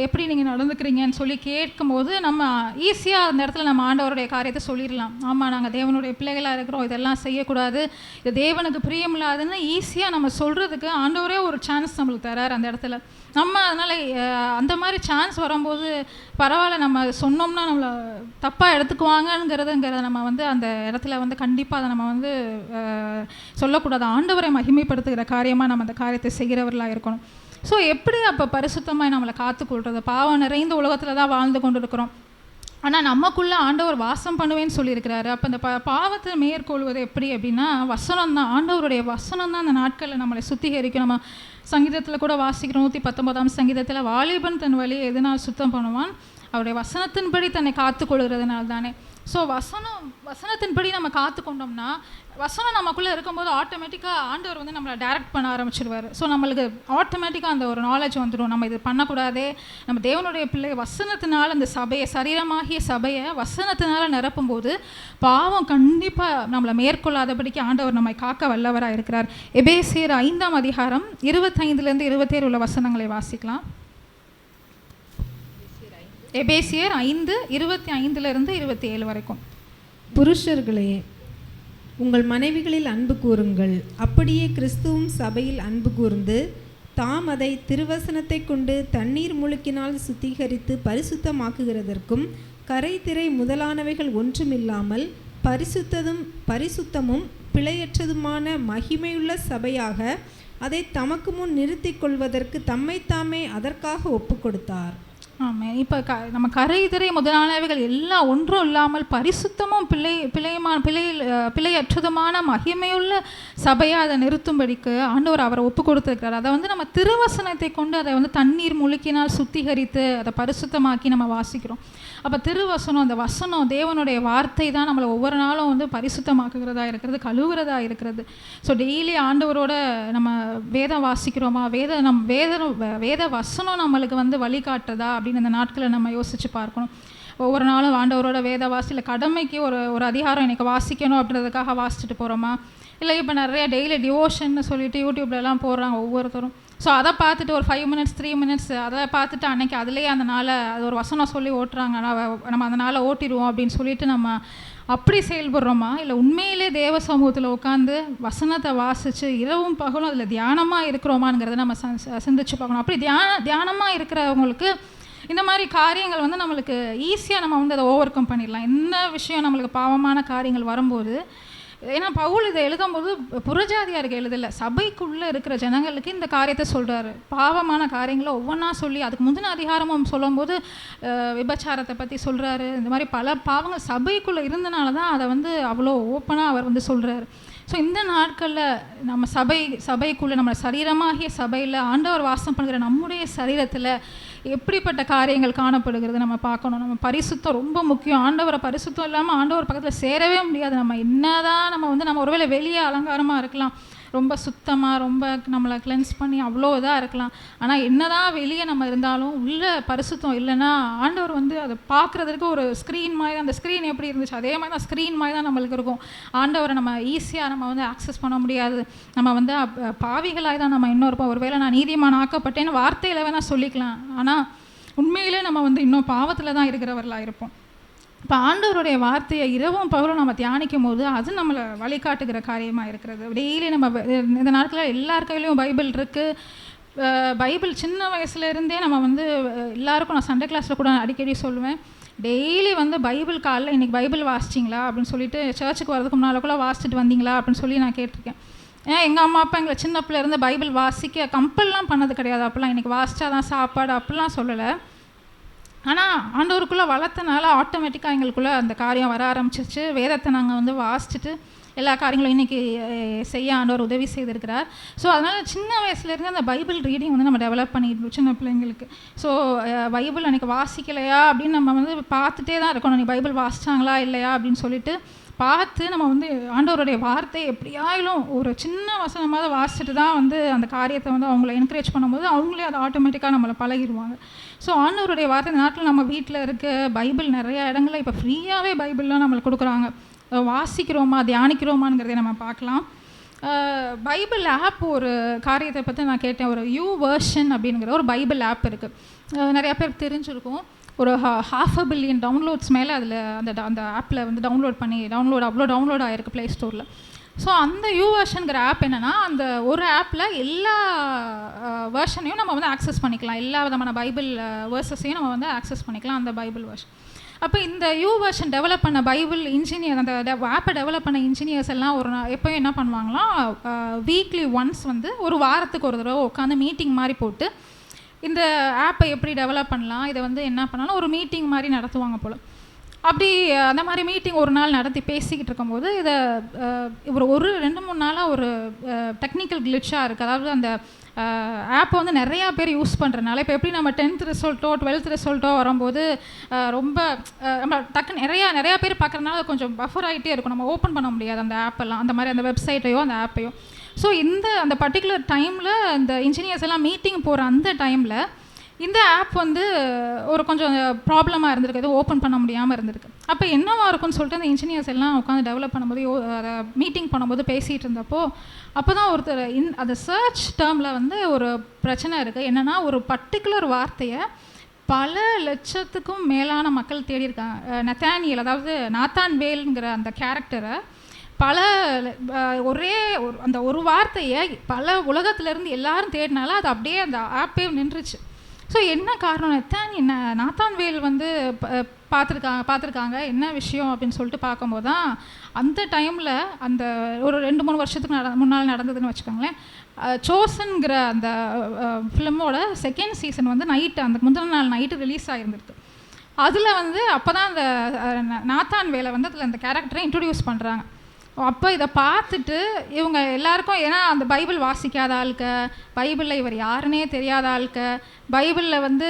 எப்படி நீங்கள் நடந்துக்கிறீங்கன்னு சொல்லி கேட்கும்போது நம்ம ஈஸியாக அந்த இடத்துல நம்ம ஆண்டவருடைய காரியத்தை சொல்லிடலாம். ஆமாம், நாங்கள் தேவனுடைய பிள்ளைகளாக இருக்கிறோம், இதெல்லாம் செய்யக்கூடாது, இது தேவனுக்கு பிரியமில்லாதுன்னு ஈஸியாக நம்ம சொல்கிறதுக்கு ஆண்டவரே ஒரு சான்ஸ் நம்மளுக்கு தரார் அந்த இடத்துல. நம்ம அதனால் அந்த மாதிரி சான்ஸ் வரும்போது பரவாயில்ல, நம்ம சொன்னோம்னா நம்மளை தப்பாக எடுத்துக்குவாங்கங்கிறத நம்ம அந்த இடத்துல கண்டிப்பாக அதை நம்ம சொல்லக்கூடாது. ஆண்டவரை மகிமைப்படுத்துகிற காரியமாக நம்ம அந்த காரியத்தை செய்கிறவர்களாக இருக்கணும். ஸோ எப்படி அப்போ பரிசுத்தமாக நம்மளை காத்துக்கொள்கிறது? பாவம் நிறைந்த உலகத்தில் தான் வாழ்ந்து கொண்டு இருக்கிறோம். ஆனால் நமக்குள்ளே ஆண்டவர் வாசம் பண்ணுவேன்னு சொல்லியிருக்கிறாரு. அப்போ இந்த பாவத்தை மேற்கொள்வது எப்படி அப்படின்னா வசனம் தான், ஆண்டவருடைய வசனம் தான் அந்த நாட்களில் நம்மளை சுத்திகரிக்கும். நம்ம சங்கீதத்தில் கூட வாசிக்கிறோம், 119ஆம் சங்கீதத்தில், வாலிபன் தன் வழியை எதனால் சுத்தம் பண்ணுவான், அவருடைய வசனத்தின்படி தன்னை காத்துக்கொள்கிறதுனால தானே. ஸோ வசனத்தின்படி நம்ம காத்துக்கொண்டோம்னா வசனம் நமக்குள்ளே இருக்கும்போது ஆட்டோமேட்டிக்காக ஆண்டவர் நம்மளை டைரக்ட் பண்ண ஆரம்பிச்சிடுவார். ஸோ நம்மளுக்கு ஆட்டோமேட்டிக்காக அந்த ஒரு நாலேஜ் வந்துடும், நம்ம இது பண்ணக்கூடாதே, நம்ம தேவனுடைய பிள்ளை வசனத்தினால் அந்த சபையை, சரீரமாகிய சபையை வசனத்தினால் நிரப்பும்போது பாவம் கண்டிப்பாக நம்மளை மேற்கொள்ளாதபடிக்கு ஆண்டவர் நம்மை காக்க வல்லவராக இருக்கிறார். எபேசியர் 5ஆம் அதிகாரம் 25 27 உள்ள வசனங்களை வாசிக்கலாம். எபேசியர் 5 25 27 வரைக்கும். புருஷர்களே, உங்கள் மனைவிகளில் அன்பு கூறுங்கள், அப்படியே கிறிஸ்துவும் சபையில் அன்பு கூர்ந்து தாம் அதை திருவசனத்தை கொண்டு தண்ணீர் முழுக்கினால் சுத்திகரித்து பரிசுத்தமாக்குகிறதற்கும் கரை திரை முதலானவைகள் ஒன்றுமில்லாமல் பரிசுத்தமும் பிழையற்றதுமான மகிமையுள்ள சபையாக அதை தமக்கு முன் நிறுத்தி கொள்வதற்கு தம்மைத்தாமே அதற்காக ஒப்பு கொடுத்தார். ஆமாம். இப்போ நம்ம கரை திரை முதலானவைகள் எல்லாம் ஒன்றும் இல்லாமல் பரிசுத்தமும் பிழையற்றதுமான மகிமையுள்ள சபையை அதை நிறுத்தும்படிக்கு ஆண்டவர் அவரை ஒப்பு கொடுத்துருக்கிறார். அதை நம்ம திருவசனத்தை கொண்டு அதை தண்ணீர் முழுக்கினால் சுத்திகரித்து அதை பரிசுத்தமாக்கி நம்ம வாசிக்கிறோம். அப்போ திருவசனம், அந்த வசனம், தேவனுடைய வார்த்தை தான் நம்மளை ஒவ்வொரு நாளும் பரிசுத்தமாக்குகிறதா இருக்கிறது, கழுவுறதா இருக்கிறது. ஸோ டெய்லி ஆண்டவரோட நம்ம வேதம் வாசிக்கிறோமா, வேத வசனம் நம்மளுக்கு வழிகாட்டுறதா அப்படின்னு இந்த நாட்களை நம்ம யோசித்து பார்க்கணும். ஒவ்வொரு நாளும் ஆண்டவரோட வேத வாசியில் கடமைக்கு ஒரு அதிகாரம் எனக்கு வாசிக்கணும் அப்படின்றதுக்காக வாசிச்சுட்டு போகிறோமா, இல்லை இப்போ நிறைய டெய்லி டிவோஷன்னு சொல்லிட்டு யூடியூப்லலாம் போடுறாங்க ஒவ்வொருத்தரும். ஸோ அதை பார்த்துட்டு ஒரு 5 minutes 3 minutes அதை பார்த்துட்டு அன்றைக்கி அதுலேயே அந்த நாளை அது ஒரு வசனம் சொல்லி ஓட்டுறாங்க, நம்ம அந்த நாளை ஓட்டிடுவோம் அப்படின்னு சொல்லிட்டு நம்ம அப்படி செயல்படுறோமா, இல்லை உண்மையிலே தேவ சமூகத்தில் உட்காந்து வசனத்தை வாசித்து இரவும் பகலும் அதில் தியானமாக இருக்கிறோமாங்கிறத நம்ம சிந்திச்சு பார்க்கணும். அப்படி தியானமாக இருக்கிறவங்களுக்கு இந்த மாதிரி காரியங்கள் நம்மளுக்கு ஈஸியாக நம்ம அதை ஓவர் கம் பண்ணிடலாம். என்ன விஷயம் நம்மளுக்கு பாவமான காரியங்கள் வரும்போது, ஏன்னா பவுல் இதை எழுதும்போது புறஜாதியாருக்கு எழுதலை, சபைக்குள்ளே இருக்கிற ஜனங்களுக்கு இந்த காரியத்தை சொல்கிறாரு. பாவமான காரியங்களை ஒவ்வொன்றா சொல்லி அதுக்கு முந்தின அதிகாரமும் சொல்லும்போது விபச்சாரத்தை பற்றி சொல்கிறாரு. இந்த மாதிரி பல பாவங்கள் சபைக்குள்ளே இருந்தனால தான் அதை அவ்வளோ ஓப்பனாக அவர் சொல்கிறாரு. ஸோ இந்த நாட்களில் நம்ம சபைக்குள்ளே நம்ம சரீரமாகிய சபையில் ஆண்டவர் வாசம் பண்ணுகிற நம்முடைய சரீரத்தில் எப்படிப்பட்ட காரியங்கள் காணப்படுகிறது நம்ம பார்க்கணும். நம்ம பரிசுத்தம் ரொம்ப முக்கியம். ஆண்டவரை பரிசுத்தம் இல்லாமல் ஆண்டவர் பக்கத்தில் சேரவே முடியாது. நம்ம என்னதான் நம்ம ஒருவேளை வெளியே அலங்காரமாக இருக்கலாம், ரொம்ப சுத்தமாக ரொம்ப நம்மளை கிளென்ஸ் பண்ணி அவ்வளோ இதாக இருக்கலாம், ஆனால் என்னதான் வெளியே நம்ம இருந்தாலும் உள்ள பரிசுத்தம் இல்லைன்னா ஆண்டவர் அதை பார்க்குறதுக்கு ஒரு ஸ்க்ரீன் மாதிரி, அந்த ஸ்க்ரீன் எப்படி இருந்துச்சு அதே மாதிரி தான் ஸ்க்ரீன் மாதிரி தான் நம்மளுக்கு இருக்கும். ஆண்டவரை நம்ம ஈஸியாக நம்ம ஆக்சஸ் பண்ண முடியாது. நம்ம பாவிகளாக தான் நம்ம இன்னும் இருப்போம். ஒருவேளை நான் நீதிமான் ஆக்கப்பட்டேன்னு வார்த்தையில் வேணால் சொல்லிக்கலாம், ஆனால் உண்மையிலே நம்ம இன்னும் பாவத்தில் தான் இருக்கிறவர்களாக இருப்போம். இப்போ ஆண்டவருடைய வார்த்தையை இரவும் பகலும் நம்ம தியானிக்கும் போது அது நம்மளை வழிகாட்டுகிற காரியமாக இருக்கிறது. டெய்லி நம்ம இந்த நாட்களில் எல்லார் கையிலையும் பைபிள் இருக்குது. பைபிள் சின்ன வயசுலேருந்தே நம்ம எல்லாருக்கும் நான் சண்டே கிளாஸில் கூட அடிக்கடி சொல்லுவேன், டெய்லி பைபிள் காலைல இன்றைக்கி பைபிள் வாசிச்சிங்களா அப்படின்னு சொல்லிட்டு சர்ச்சுக்கு வரதுக்கு முன்னால் கூட வாசிச்சுட்டு வந்தீங்களா அப்படின்னு சொல்லி நான் கேட்டிருக்கேன். ஏன் எங்கள் அம்மா அப்பா எங்களை சின்ன பிள்ளைலேருந்து பைபிள் வாசிக்க கம்பல்லாம் பண்ணது கிடையாது. அப்போல்லாம் இன்றைக்கி வாசித்தா தான் சாப்பாடு அப்படிலாம் சொல்லலை. ஆனால் ஆண்டவருக்குள்ளே வளர்த்தனால ஆட்டோமேட்டிக்காக எங்களுக்குள்ளே அந்த காரியம் வர ஆரம்பிச்சிருச்சு. வேதத்தை நாங்கள் வாசிச்சுட்டு எல்லா காரியங்களும் இன்றைக்கி செய்ய ஆண்டவர் உதவி செய்திருக்கிறார். ஸோ அதனால் சின்ன வயசுலேருந்து அந்த பைபிள் ரீடிங் வந்து நம்ம டெவலப் பண்ணிட்டு சின்ன பிள்ளைங்களுக்கு. ஸோ பைபிள் அன்றைக்கி வாசிக்கலையா அப்படின்னு நம்ம வந்து பார்த்துட்டே தான் இருக்கணும். நீ பைபிள் வாசித்தாங்களா இல்லையா அப்படின்னு சொல்லிட்டு பார்த்து நம்ம வந்து ஆண்டவருடைய வார்த்தை எப்படியாயிலும் ஒரு சின்ன வசனமாவது வாசிச்சுட்டு தான் வந்து அந்த காரியத்தை வந்து அவங்கள என்கரேஜ் பண்ணும்போது அவங்களே அதை ஆட்டோமேட்டிக்காக நம்மளை பழகிடுவாங்க. ஸோ ஆண்டவருடைய வார்த்தை இந்த நாட்டில் நம்ம வீட்டில் இருக்க பைபிள் நிறையா இடங்களில் இப்போ ஃப்ரீயாகவே பைபிள்லாம் நம்மளுக்கு கொடுக்குறாங்க. வாசிக்கிறோமா தியானிக்கிறோமாங்கிறதை நம்ம பார்க்கலாம். பைபிள் ஆப் ஒரு காரியத்தை பற்றி நான் கேட்டேன். ஒரு YouVersion அப்படிங்கிற ஒரு பைபிள் ஆப் இருக்குது. நிறையா பேருக்கு தெரிஞ்சிருக்கும். ஒரு 500 million டவுன்லோட்ஸ் மேலே அதில் அந்த ஆப்பில் வந்து டவுன்லோட் ஆகிருக்கு ப்ளே ஸ்டோரில். ஸோ அந்த YouVersionங்கிற ஆப் என்னென்னா, அந்த ஒரு ஆப்பில் எல்லா வேர்ஷனையும் நம்ம வந்து ஆக்சஸ் பண்ணிக்கலாம். எல்லா விதமான பைபிள் வேர்சஸையும் நம்ம வந்து ஆக்சஸ் பண்ணிக்கலாம் அந்த பைபிள் வேர்ஷன். அப்போ இந்த YouVersion டெவலப் பண்ண பைபிள் இன்ஜினியர், அந்த ஆப்பை டெவலப் பண்ண இன்ஜினியர்ஸ் எல்லாம் எப்போயும் என்ன பண்ணுவாங்களாம், வீக்லி ஒன்ஸ் வந்து ஒரு வாரத்துக்கு ஒரு தடவை உட்காந்து மீட்டிங் மாதிரி போட்டு இந்த ஆப்பை எப்படி டெவலப் பண்ணலாம், இதை வந்து என்ன பண்ணாலும் ஒரு மீட்டிங் மாதிரி நடத்துவாங்க போல். அப்படி அந்த மாதிரி மீட்டிங் ஒரு நாள் நடத்தி பேசிக்கிட்டு இருக்கும்போது இதை ஒரு 2-3 நாளாக ஒரு டெக்னிக்கல் கிளிச்சாக இருக்குது. அதாவது அந்த ஆப்பை வந்து நிறையா பேர் யூஸ் பண்ணுறதுனால, இப்போ எப்படி நம்ம 10th ரிசல்ட்டோ 12th ரிசல்ட்டோ வரும்போது ரொம்ப நம்ம டக்குன்னு நிறையா பேர் பார்க்குறதுனால கொஞ்சம் பஃபர் ஆகிட்டே இருக்கும். நம்ம ஓப்பன் பண்ண முடியாது அந்த ஆப்பெல்லாம், அந்த மாதிரி அந்த வெப்சைட்டையோ அந்த ஆப்பையோ. ஸோ அந்த பர்டிகுலர் டைமில் இந்த இன்ஜினியர்ஸ் எல்லாம் மீட்டிங் போகிற அந்த டைமில் இந்த ஆப் வந்து ஒரு கொஞ்சம் ப்ராப்ளமாக இருந்திருக்கு, எதுவும் ஓப்பன் பண்ண முடியாமல் இருந்திருக்கு. அப்போ என்னவாக இருக்கும்னு சொல்லிட்டு அந்த இன்ஜினியர்ஸ் எல்லாம் உட்காந்து டெவலப் பண்ணும்போது அதை மீட்டிங் பண்ணும்போது பேசிகிட்டு இருந்தப்போ அப்போ தான் ஒருத்தர் அந்த சர்ச் டேர்மில் வந்து ஒரு பிரச்சனை இருக்குது. என்னென்னா, ஒரு பர்டிகுலர் வார்த்தையை பல லட்சத்துக்கும் மேலான மக்கள் தேடி இருக்காங்க. நத்தானியல், அதாவது நாத்தான்வேல்ங்கிற அந்த கேரக்டரை அந்த ஒரு வார்த்தையை பல உலகத்துலேருந்து எல்லாரும் தேடினால அது அப்படியே அந்த ஆப்பே நின்றுச்சு. ஸோ என்ன காரணம், நாத்தான்வேல் வந்து பார்த்துருக்காங்க என்ன விஷயம் அப்படின்னு சொல்லிட்டு பார்க்கும்போது தான் அந்த டைமில் அந்த ஒரு 2-3 வருஷத்துக்கு முன்னால் நடந்ததுன்னு வச்சுக்கோங்களேன். சோசன்கிற அந்த ஃபிலிமோட 2nd சீசன் வந்து அந்த முந்தின நாள் நைட்டு ரிலீஸ் ஆகிருந்துருக்கு. அதில் வந்து அப்போ தான் அந்த நாத்தான்வேலை வந்து அதில் அந்த கேரக்டரை இன்ட்ரடியூஸ் பண்ணுறாங்க. அப்போ இதை பார்த்துட்டு இவங்க எல்லாருக்கும், ஏன்னா அந்த பைபிள் வாசிக்காத ஆளுக்க, பைபிளில் இவர் யாருன்னே தெரியாத ஆளுக்க, பைபிளில் வந்து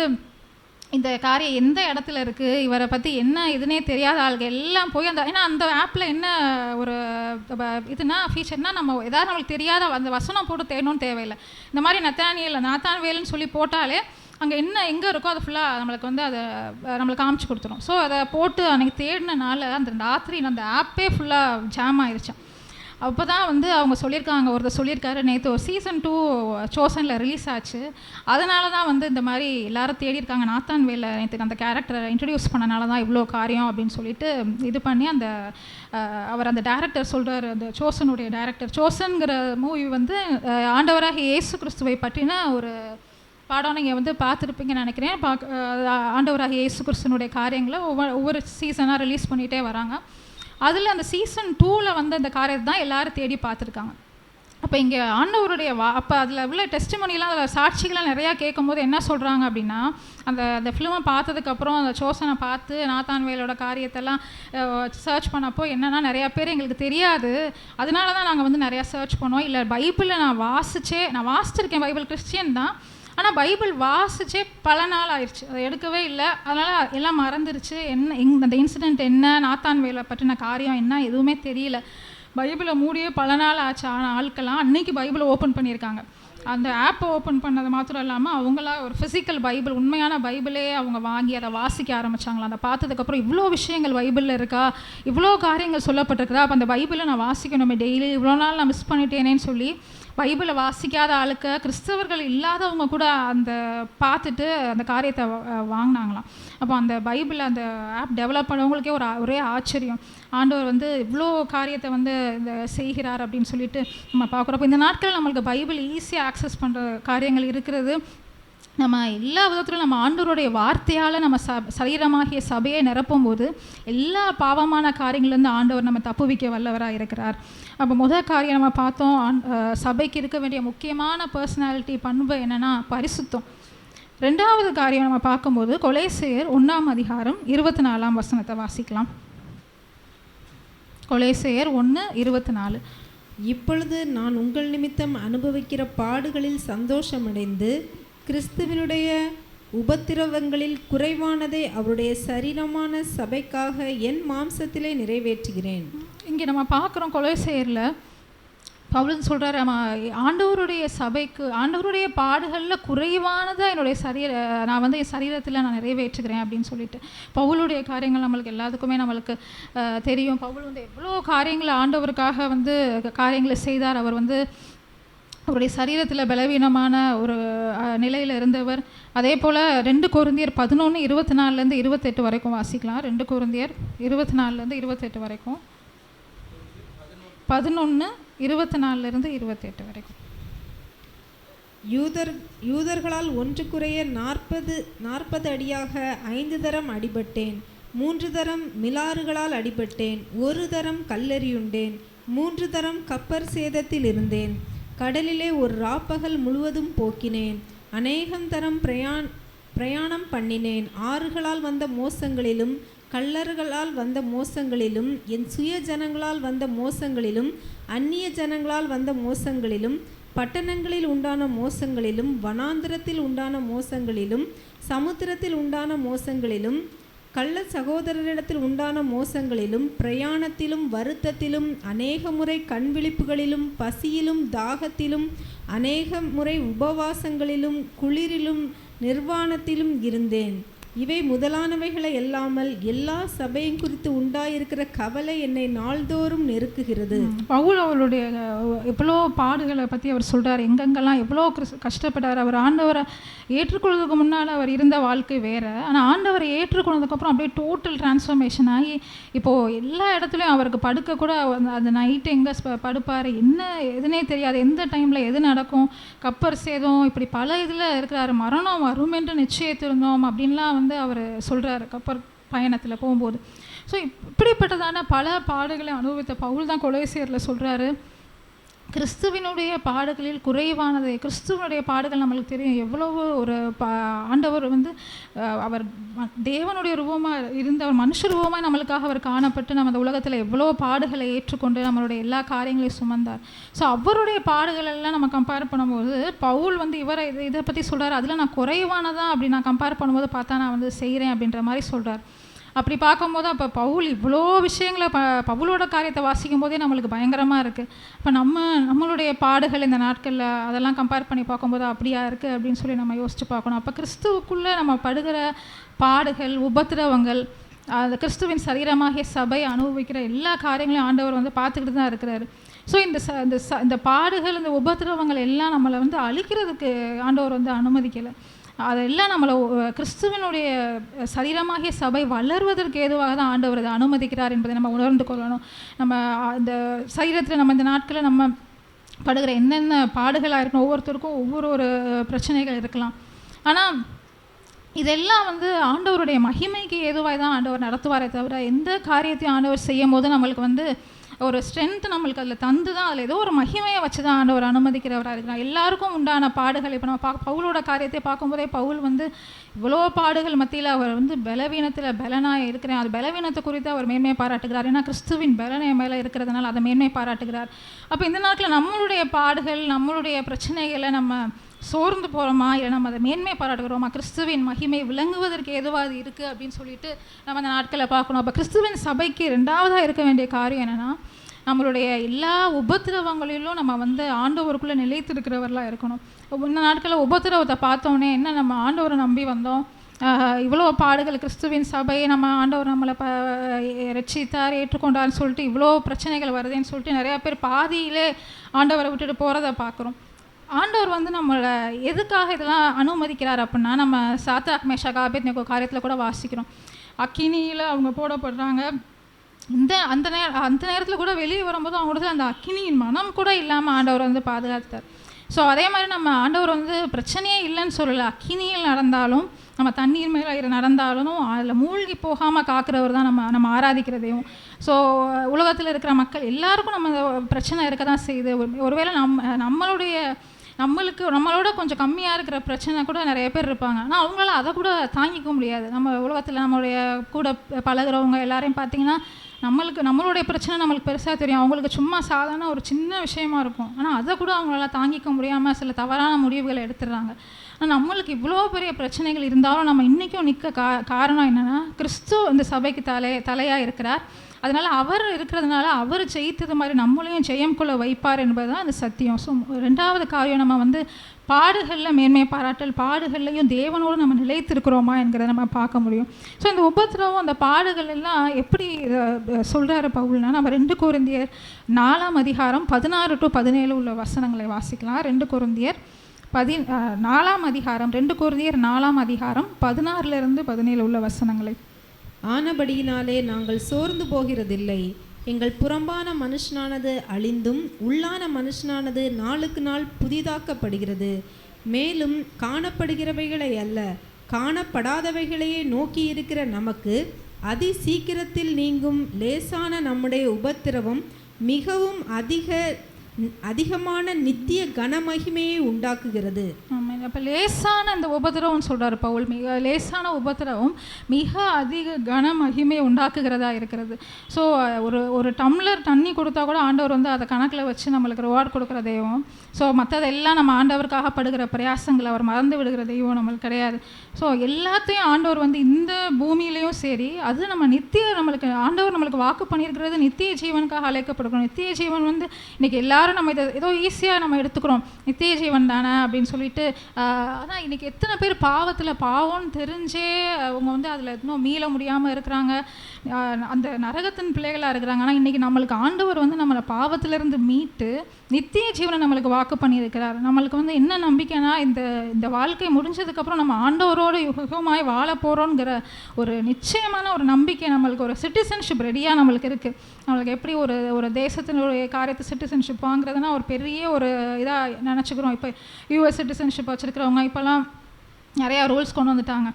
இந்த காரியம் எந்த இடத்துல இருக்குது, இவரை பற்றி என்ன இதுன்னே தெரியாத ஆளுங்க எல்லாம் போய் ஏன்னா அந்த ஆப்பில் என்ன ஒரு இதுனா ஃபீச்சர்னால், நம்ம எதாவது நம்மளுக்கு தெரியாத அந்த வசனம் போட்டு தேடணும்னு தேவையில்லை. இந்த மாதிரி நாத்தான்வேல்னு சொல்லி போட்டாலே அங்கே எங்கே இருக்கோ அதை ஃபுல்லாக நம்மளுக்கு வந்து அதை நம்மளுக்கு காமிச்சு கொடுத்துரும். ஸோ அதை போட்டு அன்றைக்கி தேடினால அந்த ராத்திரி அந்த ஆப்பே ஃபுல்லாக ஜாம் ஆயிடுச்சான். அப்போ தான் வந்து அவங்க சொல்லியிருக்காங்க, ஒருத்தர் சொல்லியிருக்காரு, நேற்று ஒரு சீசன் 2 சோசனில் ரிலீஸ் ஆச்சு, அதனால தான் வந்து இந்த மாதிரி எல்லாரும் தேடி இருக்காங்க, நாத்தான்வேலை நேற்று அந்த கேரக்டரை இன்ட்ரடியூஸ் பண்ணனால தான் இவ்வளோ காரியம் அப்படின்னு சொல்லிட்டு இது பண்ணி அவர் அந்த டைரக்டர் சொல்கிறார், அந்த சோசனுடைய டைரக்டர். சோசன்கிற மூவி வந்து ஆண்டவராக இயேசு கிறிஸ்துவை பற்றின ஒரு பாடம் நீங்கள் வந்து பார்த்துருப்பீங்கன்னு நினைக்கிறேன். ஆண்டவராக இயேசு கிறிஸ்துனுடைய காரியங்களை ஒவ்வொரு சீசனாக ரிலீஸ் பண்ணிகிட்டே வராங்க. அதில் அந்த சீசன் 2ல் வந்து அந்த காரியத்தை தான் எல்லோரும் தேடி பார்த்துருக்காங்க. அப்போ இங்கே ஆண்டவருடைய அப்போ அதில் உள்ள டெஸ்டிமனிலாம், அதில் சாட்சிகளாக நிறையா கேட்கும்போது என்ன சொல்கிறாங்க அப்படின்னா, அந்த ஃபிலிமை பார்த்ததுக்கப்புறம் அந்த சோசனை பார்த்து நாத்தான்வேலோட காரியத்தெல்லாம் சர்ச் பண்ணப்போ என்னென்னா, நிறையா பேர் எங்களுக்கு தெரியாது, அதனால தான் நாங்கள் வந்து நிறையா சர்ச் பண்ணோம். இல்லை பைபிளில் நான் வாசிச்சிருக்கேன், பைபிள் கிறிஸ்டியன் தான், ஆனால் பைபிள் வாசிச்சே பல நாள் ஆயிடுச்சு, அதை எடுக்கவே இல்லை, அதனால் எல்லாம் மறந்துருச்சு, அந்த இன்சிடெண்ட் என்ன, நாத்தான்வேலை பற்றின காரியம் என்ன எதுவுமே தெரியல, பைபிளை மூடியே பல நாள் ஆச்சு. ஆனால் ஆட்கள்லாம் அன்றைக்கி பைபிளை ஓப்பன் பண்ணியிருக்காங்க. அந்த ஆப்பை ஓப்பன் பண்ணது மாத்திரம் இல்லாமல் அவங்களா ஒரு ஃபிசிக்கல் பைபிள், உண்மையான பைபிளே அவங்க வாங்கி அதை வாசிக்க ஆரம்பித்தாங்களா. அதை பார்த்ததுக்கப்புறம் இவ்வளோ விஷயங்கள் பைபிளில் இருக்கா, இவ்வளோ காரியங்கள் சொல்லப்பட்டிருக்குதா, அப்போ அந்த பைபிளை நான் வாசிக்கணுமே டெய்லி, இவ்வளோ நாள் நான் மிஸ் பண்ணிட்டேனேன்னு சொல்லி பைபிளை வாசிக்காத ஆளுக்க, கிறிஸ்தவர்கள் இல்லாதவங்க கூட அந்த பார்த்துட்டு அந்த காரியத்தை வாங்கினாங்களாம். அப்போ அந்த பைபிளை அந்த ஆப் டெவலப் பண்ணவங்களுக்கே ஒரே ஆச்சரியம், ஆண்டவர் வந்து இவ்வளோ காரியத்தை வந்து செய்கிறார் அப்படின்னு சொல்லிட்டு நம்ம பார்க்குறப்போ, இந்த நாட்கள் நம்மளுக்கு பைபிள் ஈஸியாக ஆக்சஸ் பண்ணுற காரியங்கள் இருக்கிறது. நம்ம எல்லா விதத்திலும் நம்ம ஆண்டவருடைய வார்த்தையால் நம்ம சரீரமாகிய சபையை நிரப்பும் போது எல்லா பாவமான காரியங்கள்லேருந்து ஆண்டவர் நம்ம தப்புவிக்க வல்லவராக இருக்கிறார். அப்போ முதல் காரியம் நம்ம பார்த்தோம், சபைக்கு இருக்க வேண்டிய முக்கியமான பர்சனாலிட்டி பண்பு என்னென்னா பரிசுத்தம். 2வது காரியம் நம்ம பார்க்கும்போது கொலேசியர் 1 அதிகாரம் 24 வசனத்தை வாசிக்கலாம். கொலேசையர் 1:24. இப்பொழுது நான் உங்கள் நிமித்தம் அனுபவிக்கிற பாடுகளில் சந்தோஷமடைந்து கிறிஸ்துவினுடைய உபத்திரவங்களில் குறைவானதை அவருடைய சரீரமான சபைக்காக என் மாம்சத்திலே நிறைவேற்றுகிறேன். இங்கே நம்ம பார்க்குறோம் கொலேசையரில் பவுல் சொல்கிறார், ஆண்டவருடைய சபைக்கு ஆண்டவருடைய பாடுகளில் குறைவானதாக நான் வந்து என் சரீரத்தில் நான் நிறைவேற்றுகிறேன் அப்படின்னு சொல்லிட்டு பவுலுடைய காரியங்கள் நம்மளுக்கு எல்லாத்துக்குமே நம்மளுக்கு தெரியும். பவுல் வந்து எவ்வளோ காரியங்களை ஆண்டவருக்காக வந்து காரியங்களை செய்தார். அவர் வந்து அவருடைய சரீரத்தில் பலவீனமான ஒரு நிலையில் இருந்தவர். அதே போல் 2 கொரிந்தியர் 11:24-28 வரைக்கும் வாசிக்கலாம். 2 கொரிந்தியர் 24-28 வரைக்கும், 11:24-28 வரைக்கும். யூதர்களால் ஒன்று குறைய 40 அடியாக 5 தரம் அடிபட்டேன். 3 தரம் மிலாறுகளால் அடிபட்டேன். 1 தரம் கல்லெறியுண்டேன். 3 தரம் கப்பர் சேதத்தில் இருந்தேன். கடலிலே ஒரு ராப்பகல் முழுவதும் போக்கினேன். அநேகம் தரம் பிரயாணம் பண்ணினேன். ஆறுகளால் வந்த மோசங்களிலும் கள்ளர்களால் வந்த மோசங்களிலும் என் சுய ஜனங்களால் வந்த மோசங்களிலும் அந்நிய ஜனங்களால் வந்த மோசங்களிலும் பட்டணங்களில் உண்டான மோசங்களிலும் வனாந்திரத்தில் உண்டான மோசங்களிலும் சமுத்திரத்தில் உண்டான மோசங்களிலும் கள்ள சகோதரரிடத்தில் உண்டான மோசங்களிலும் பிரயாணத்திலும் வருத்தத்திலும் அநேக முறை கண்விழிப்புகளிலும் பசியிலும் தாகத்திலும் அநேக முறை உபவாசங்களிலும் குளிரிலும் நிர்வாணத்திலும் இருந்தேன். இவை முதலானவைகளை அல்லாமல் எல்லா சபையும் குறித்து உண்டாயிருக்கிற கவலை என்னை நாள்தோறும் நெருக்குகிறது. பவுல் அவருடைய எவ்வளோ பாடுகளை பற்றி அவர் சொல்கிறார், எங்கெங்கெல்லாம் எவ்வளோ கஷ்டப்பட்டார். அவர் ஆண்டவரை ஏற்றுக்கொள்வதுக்கு முன்னால் அவர் இருந்த வாழ்க்கை வேறு, ஆனால் ஆண்டவரை ஏற்றுக்கொண்டதுக்கப்புறம் அப்படியே டோட்டல் டிரான்ஸ்ஃபர்மேஷன் ஆகி இப்போது எல்லா இடத்துலையும் அவருக்கு படுக்க கூட அந்த நைட்டு எங்கே படுப்பார், என்ன எதுனே தெரியாது, எந்த டைமில் எது நடக்கும், கப்பர் சேதம், இப்படி பல இதில் இருக்கிறாரு. மரணம் வரும் என்று நிச்சயித்திருந்தோம் அப்படின்லாம் வந்து அவர் சொல்கிறார் கப்பர் பயணத்தில் போகும்போது. ஸோ இப்படிப்பட்டதான பல பாடுகளை அனுபவித்த பவுல் தான் கொலேசியரில் சொல்கிறாரு, கிறிஸ்துவினுடைய பாடுகளில் குறைவானது. கிறிஸ்துவனுடைய பாடுகள் நம்மளுக்கு தெரியும் எவ்வளவு ஒரு ஆண்டவர் வந்து அவர் தேவனுடைய ரூபமாக இருந்த அவர் மனுஷ ரூபமாக நம்மளுக்காக அவர் காணப்பட்டு நம்ம அந்த உலகத்தில் எவ்வளோ பாடுகளை ஏற்றுக்கொண்டு நம்மளுடைய எல்லா காரியங்களையும் சுமந்தார். ஸோ அவருடைய பாடுகள் எல்லாம் நம்ம கம்பேர் பண்ணும்போது பவுல் வந்து இதை பற்றி சொல்கிறார், அதில் நான் குறைவானதான் அப்படி நான் கம்பேர் பண்ணும்போது பார்த்தா நான் வந்து செய்கிறேன் அப்படின்ற மாதிரி சொல்கிறார். அப்படி பார்க்கும்போது அப்போ பவுல் இவ்வளோ விஷயங்களை பவுலோட காரியத்தை வாசிக்கும் போதே நம்மளுக்கு பயங்கரமாக இருக்குது. இப்போ நம்மளுடைய பாடுகள் இந்த நாட்களில் அதெல்லாம் கம்பேர் பண்ணி பார்க்கும்போது அப்படியா இருக்குது அப்படின்னு சொல்லி நம்ம யோசித்து பார்க்கணும். அப்போ கிறிஸ்துவுக்குள்ளே நம்ம படுகிற பாடுகள் உபத்திரவங்கள் அந்த கிறிஸ்துவின் சரீரமாகிய சபை அனுபவிக்கிற எல்லா காரியங்களையும் ஆண்டவர் வந்து பார்த்துக்கிட்டு தான் இருக்கிறாரு. ஸோ இந்த பாடுகள் இந்த உபத்திரவங்கள் எல்லாம் நம்மளை வந்து அழிக்கிறதுக்கு ஆண்டவர் வந்து அனுமதிக்கலை. அதெல்லாம் நம்மளை கிறிஸ்துவனுடைய சரீரமாகிய சபை வளர்வதற்கு ஏதுவாக தான் ஆண்டவர் அதை அனுமதிக்கிறார் என்பதை நம்ம உணர்ந்து கொள்ளணும். நம்ம இந்த சரீரத்தில் நம்ம இந்த நாட்களில் நம்ம படுகிற என்னென்ன பாடுகளாக இருக்கணும், ஒவ்வொருத்தருக்கும் ஒவ்வொரு பிரச்சனைகள் இருக்கலாம். ஆனால் இதெல்லாம் வந்து ஆண்டவருடைய மகிமைக்கு ஏதுவாக தான் ஆண்டவர் நடத்துவாரே தவிர எந்த காரியத்தையும் ஆண்டவர் செய்யும் போது நம்மளுக்கு வந்து ஒரு ஸ்ட்ரென்த் நம்மளுக்கு அதில் தந்து தான் அதில் ஏதோ ஒரு மகிமையை வச்சு தான் ஆண்டவர் அனுமதிக்கிறவராக இருக்கிறார். எல்லாருக்கும் உண்டான பாடுகள் இப்போ நம்ம பவுலோட காரியத்தை பார்க்கும்போதே பவுல் வந்து இவ்வளோ பாடுகள் மத்தியில் அவர் வந்து பலவீனத்தில் பலனாக இருக்கிறேன், அது பலவீனத்தை குறித்து அவர் மேன்மை பாராட்டுகிறார். ஏன்னா கிறிஸ்துவின் பலனை மேலே இருக்கிறதுனால அதை மேன்மை பாராட்டுகிறார். அப்போ இந்த நாட்டில் நம்மளுடைய பாடுகள் நம்மளுடைய பிரச்சனைகளை நம்ம சோர்ந்து போகிறோமா இல்லை நம்ம அதை மேன்மை பாராட்டுகிறோமா, கிறிஸ்துவின் மகிமை விளங்குவதற்கு ஏதுவாக இருக்குது அப்படின்னு சொல்லிட்டு நம்ம அந்த நாட்களை பார்க்கணும். அப்போ கிறிஸ்துவின் சபைக்கு 2வதாக இருக்க வேண்டிய காரியம் என்னென்னா, நம்மளுடைய எல்லா உபத்திரவங்களிலும் நம்ம வந்து ஆண்டவருக்குள்ளே நிலைத்திருக்கிறவர்களாக இருக்கணும். இந்த நாட்களில் உபத்திரவத்தை பார்த்தோன்னே என்ன நம்ம ஆண்டவரை நம்பி வந்தோம், இவ்வளோ பாடுகள் கிறிஸ்துவின் சபையை நம்ம ஆண்டவர் நம்மளை ரட்சித்தார் ஏற்றுக்கொண்டார்னு சொல்லிட்டு இவ்வளோ பிரச்சனைகள் வருதுன்னு சொல்லிட்டு நிறையா பேர் பாதியிலே ஆண்டவரை விட்டுட்டு போகிறத பார்க்குறோம். ஆண்டவர் வந்து நம்மளை எதுக்காக இதெல்லாம் அனுமதிக்கிறார் அப்படின்னா, நம்ம சாத்ராக் மேஷாக் ஆபேத்நேகோ காரியத்தில் கூட வாசிக்கிறோம். அக்கினியில் அவங்க போடப்படுறாங்க. அந்த நேரத்தில் கூட வெளியே வரும்போது அவங்களுக்கு அந்த அக்கினியின் மனம் கூட இல்லாமல் ஆண்டவர் வந்து பாதுகாத்தார். ஸோ அதே மாதிரி நம்ம ஆண்டவர் வந்து பிரச்சனையே இல்லைன்னு சொல்லலை, அக்கினியில் நடந்தாலும் நம்ம தண்ணீர் மேலே நடந்தாலும் அதில் மூழ்கி போகாமல் காக்கிறவர் தான் நம்ம ஆராதிக்கிறதையும். ஸோ உலகத்தில் இருக்கிற மக்கள் எல்லாருக்கும் நம்ம பிரச்சனை இருக்க தான் செய்யுது. ஒருவேளை நம்மளுடைய நம்மளோட கொஞ்சம் கம்மியாக இருக்கிற பிரச்சனை கூட நிறைய பேர் இருப்பாங்க. ஆனால் அவங்களால அதை கூட தாங்கிக்க முடியாது. நம்ம உலகத்தில் நம்மளுடைய கூட பழகிறவங்க எல்லாரையும் பார்த்திங்கன்னா நம்மளுடைய பிரச்சனை நம்மளுக்கு பெருசாக தெரியும், அவங்களுக்கு சும்மா சாதாரண ஒரு சின்ன விஷயமா இருக்கும். ஆனால் அதை கூட அவங்களால தாங்கிக்க முடியாமல் சில தவறான முடிவுகளை எடுத்துடுறாங்க. ஆனால் நம்மளுக்கு இவ்வளோ பெரிய பிரச்சனைகள் இருந்தாலும் நம்ம இன்றைக்கும் நிற்க காரணம் என்னென்னா, கிறிஸ்து இந்த சபைக்கு தலையாக இருக்கிறார். அதனால் அவர் இருக்கிறதுனால அவர் ஜெயித்தது மாதிரி நம்மளையும் ஜெயம் கொள்ள வைப்பார் என்பது தான் அந்த சத்தியம். ஸோ 2வது காரியம், நம்ம பாடுகளில் மேன்மை பாராட்டல், பாடுகள்லையும் தேவனோடு நம்ம நிலைத்திருக்கிறோமா என்கிறத நம்ம பார்க்க முடியும். ஸோ இந்த உபத்திரவம், அந்த பாடுகள் எல்லாம் எப்படி சொல்கிறாரு பவுல்னா, நம்ம 2 கொரிந்தியர் 4ஆம் அதிகாரம் 16 to 17 உள்ள வசனங்களை வாசிக்கலாம். 2 கொரிந்தியர் 4ஆம் அதிகாரம் 2 கொரிந்தியர் 4ஆம் அதிகாரம் 16 to 17 உள்ள வசனங்களை. ஆனபடியினாலே நாங்கள் சோர்ந்து போகிறதில்லை. எங்கள் புறம்பான மனுஷனானது அழிந்தும் உள்ளான மனுஷனானது நாளுக்கு நாள் புதிதாக்கப்படுகிறது. மேலும் காணப்படுகிறவைகளை அல்ல, காணப்படாதவைகளையே நோக்கி இருக்கிற நமக்கு அதி சீக்கிரத்தில் நீங்கும் லேசான நம்முடைய உபத்திரவம் மிகவும் அதிகமான நித்திய கனமகிமையை உண்டாக்குகிறது. ஆமாம், அப்போ லேசான இந்த உபத்திரவம்னு சொல்கிறார் பவுல். மிக லேசான உபத்திரவம் மிக அதிக கனமகிமையை உண்டாக்குகிறதா இருக்கிறது. ஸோ ஒரு டம்ளர் தண்ணி கொடுத்தா கூட ஆண்டவர் அதை கணக்கில் வச்சு நம்மளுக்கு ரிவார்டு கொடுக்குற தெய்வம். ஸோ மற்றதெல்லாம் நம்ம ஆண்டவருக்காக படுகிற பிரயாசங்களை அவர் மறந்து விடுகிற தெய்வம் நம்மளுக்கு கிடையாது. ஸோ எல்லாத்தையும் ஆண்டவர் இந்த பூமியிலையும் சரி, அது நம்ம நம்மளுக்கு ஆண்டவர் நம்மளுக்கு வாக்கு பண்ணியிருக்கிறது நித்திய ஜீவனுக்காக அழைக்கப்படுகிறோம். நித்திய ஜீவன் இன்றைக்கி எல்லாரும் நம்ம இதை ஏதோ ஈஸியாக நம்ம எடுத்துக்கிறோம், நித்திய ஜீவன் தானே அப்படின்னு சொல்லிட்டு. ஆனால் இன்றைக்கி எத்தனை பேர் பாவம்னு தெரிஞ்சே அவங்க அதில் இன்னும் மீள முடியாமல் இருக்கிறாங்க, அந்த நரகத்தின் பிள்ளைகளாக இருக்கிறாங்க. ஆனால் இன்றைக்கி நம்மளுக்கு ஆண்டவர் நம்மளை பாவத்திலிருந்து மீட்டு நித்திய ஜீவனை நம்மளுக்கு வாக்கு பண்ணியிருக்கிறார். நம்மளுக்கு என்ன நம்பிக்கைனா, இந்த வாழ்க்கை முடிஞ்சதுக்கப்புறம் நம்ம ஆண்டவரோடு யுகமாய் வாழ போகிறோங்கிற ஒரு நிச்சயமான ஒரு நம்பிக்கை நம்மளுக்கு, ஒரு சிட்டிசன்ஷிப் ரெடியாக நம்மளுக்கு இருக்குது. நம்மளுக்கு எப்படி ஒரு தேசத்தினுடைய காரியத்தை சிட்டிசன்ஷிப் வாங்குறதுனா ஒரு பெரிய ஒரு இதாக நினச்சிக்கிறோம். இப்போ யூஎஸ் சிட்டிசன்ஷிப் வச்சுருக்கிறவங்க இப்போல்லாம் நிறையா ரூல்ஸ் கொண்டு வந்துட்டாங்க,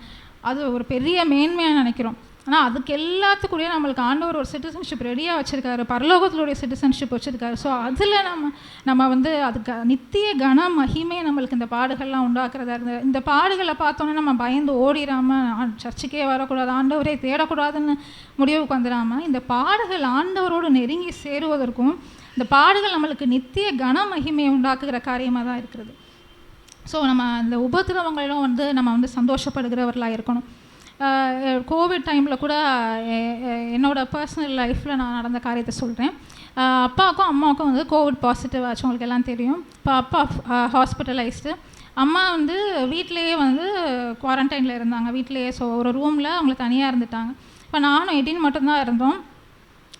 அது ஒரு பெரிய மேன்மையாக நினைக்கிறோம். ஆனால் அதுக்கு எல்லாத்துக்குள்ளேயே நம்மளுக்கு ஆண்டவர் ஒரு சிட்டிசன்ஷிப் ரெடியாக வச்சுருக்காரு, பரலோகத்தினுடைய சிட்டிசன்ஷிப் வச்சுருக்காரு. ஸோ அதில் நம்ம அதுக்கு நித்திய கன மகிமை நம்மளுக்கு இந்த பாடுகள்லாம் உண்டாக்குறதா இருந்தது. இந்த பாடுகளை பார்த்தோன்னே நம்ம பயந்து ஓடிடாமல் சர்ச்சுக்கே வரக்கூடாது, ஆண்டவரே தேடக்கூடாதுன்னு முடிவுக்கு வந்துடாமல், இந்த பாடுகள் ஆண்டவரோடு நெருங்கி சேருவதற்கும் இந்த பாடுகள் நம்மளுக்கு நித்திய கன மகிமையை உண்டாக்குகிற காரியமாக தான் இருக்கிறது. ஸோ நம்ம இந்த உபத்திரவங்களிலும் நம்ம சந்தோஷப்படுகிறவர்களாக இருக்கணும். கோவிட் டைமில் கூட என்னோடய பர்சனல் லைஃப்பில் நான் நடந்த காரியத்தை சொல்கிறேன். அப்பாவுக்கும் அம்மாவுக்கும் கோவிட் பாசிட்டிவ் ஆச்சு, உங்களுக்கு எல்லாம் தெரியும். இப்போ அப்பா ஹாஸ்பிட்டலைஸ்டு, அம்மா வீட்டிலையே குவாரண்டைனில் இருந்தாங்க, வீட்டிலையே. ஸோ ஒரு ரூமில் அவங்க தனியாக இருந்துட்டாங்க. இப்போ நானும் 18 மட்டும்தான் இருந்தோம்.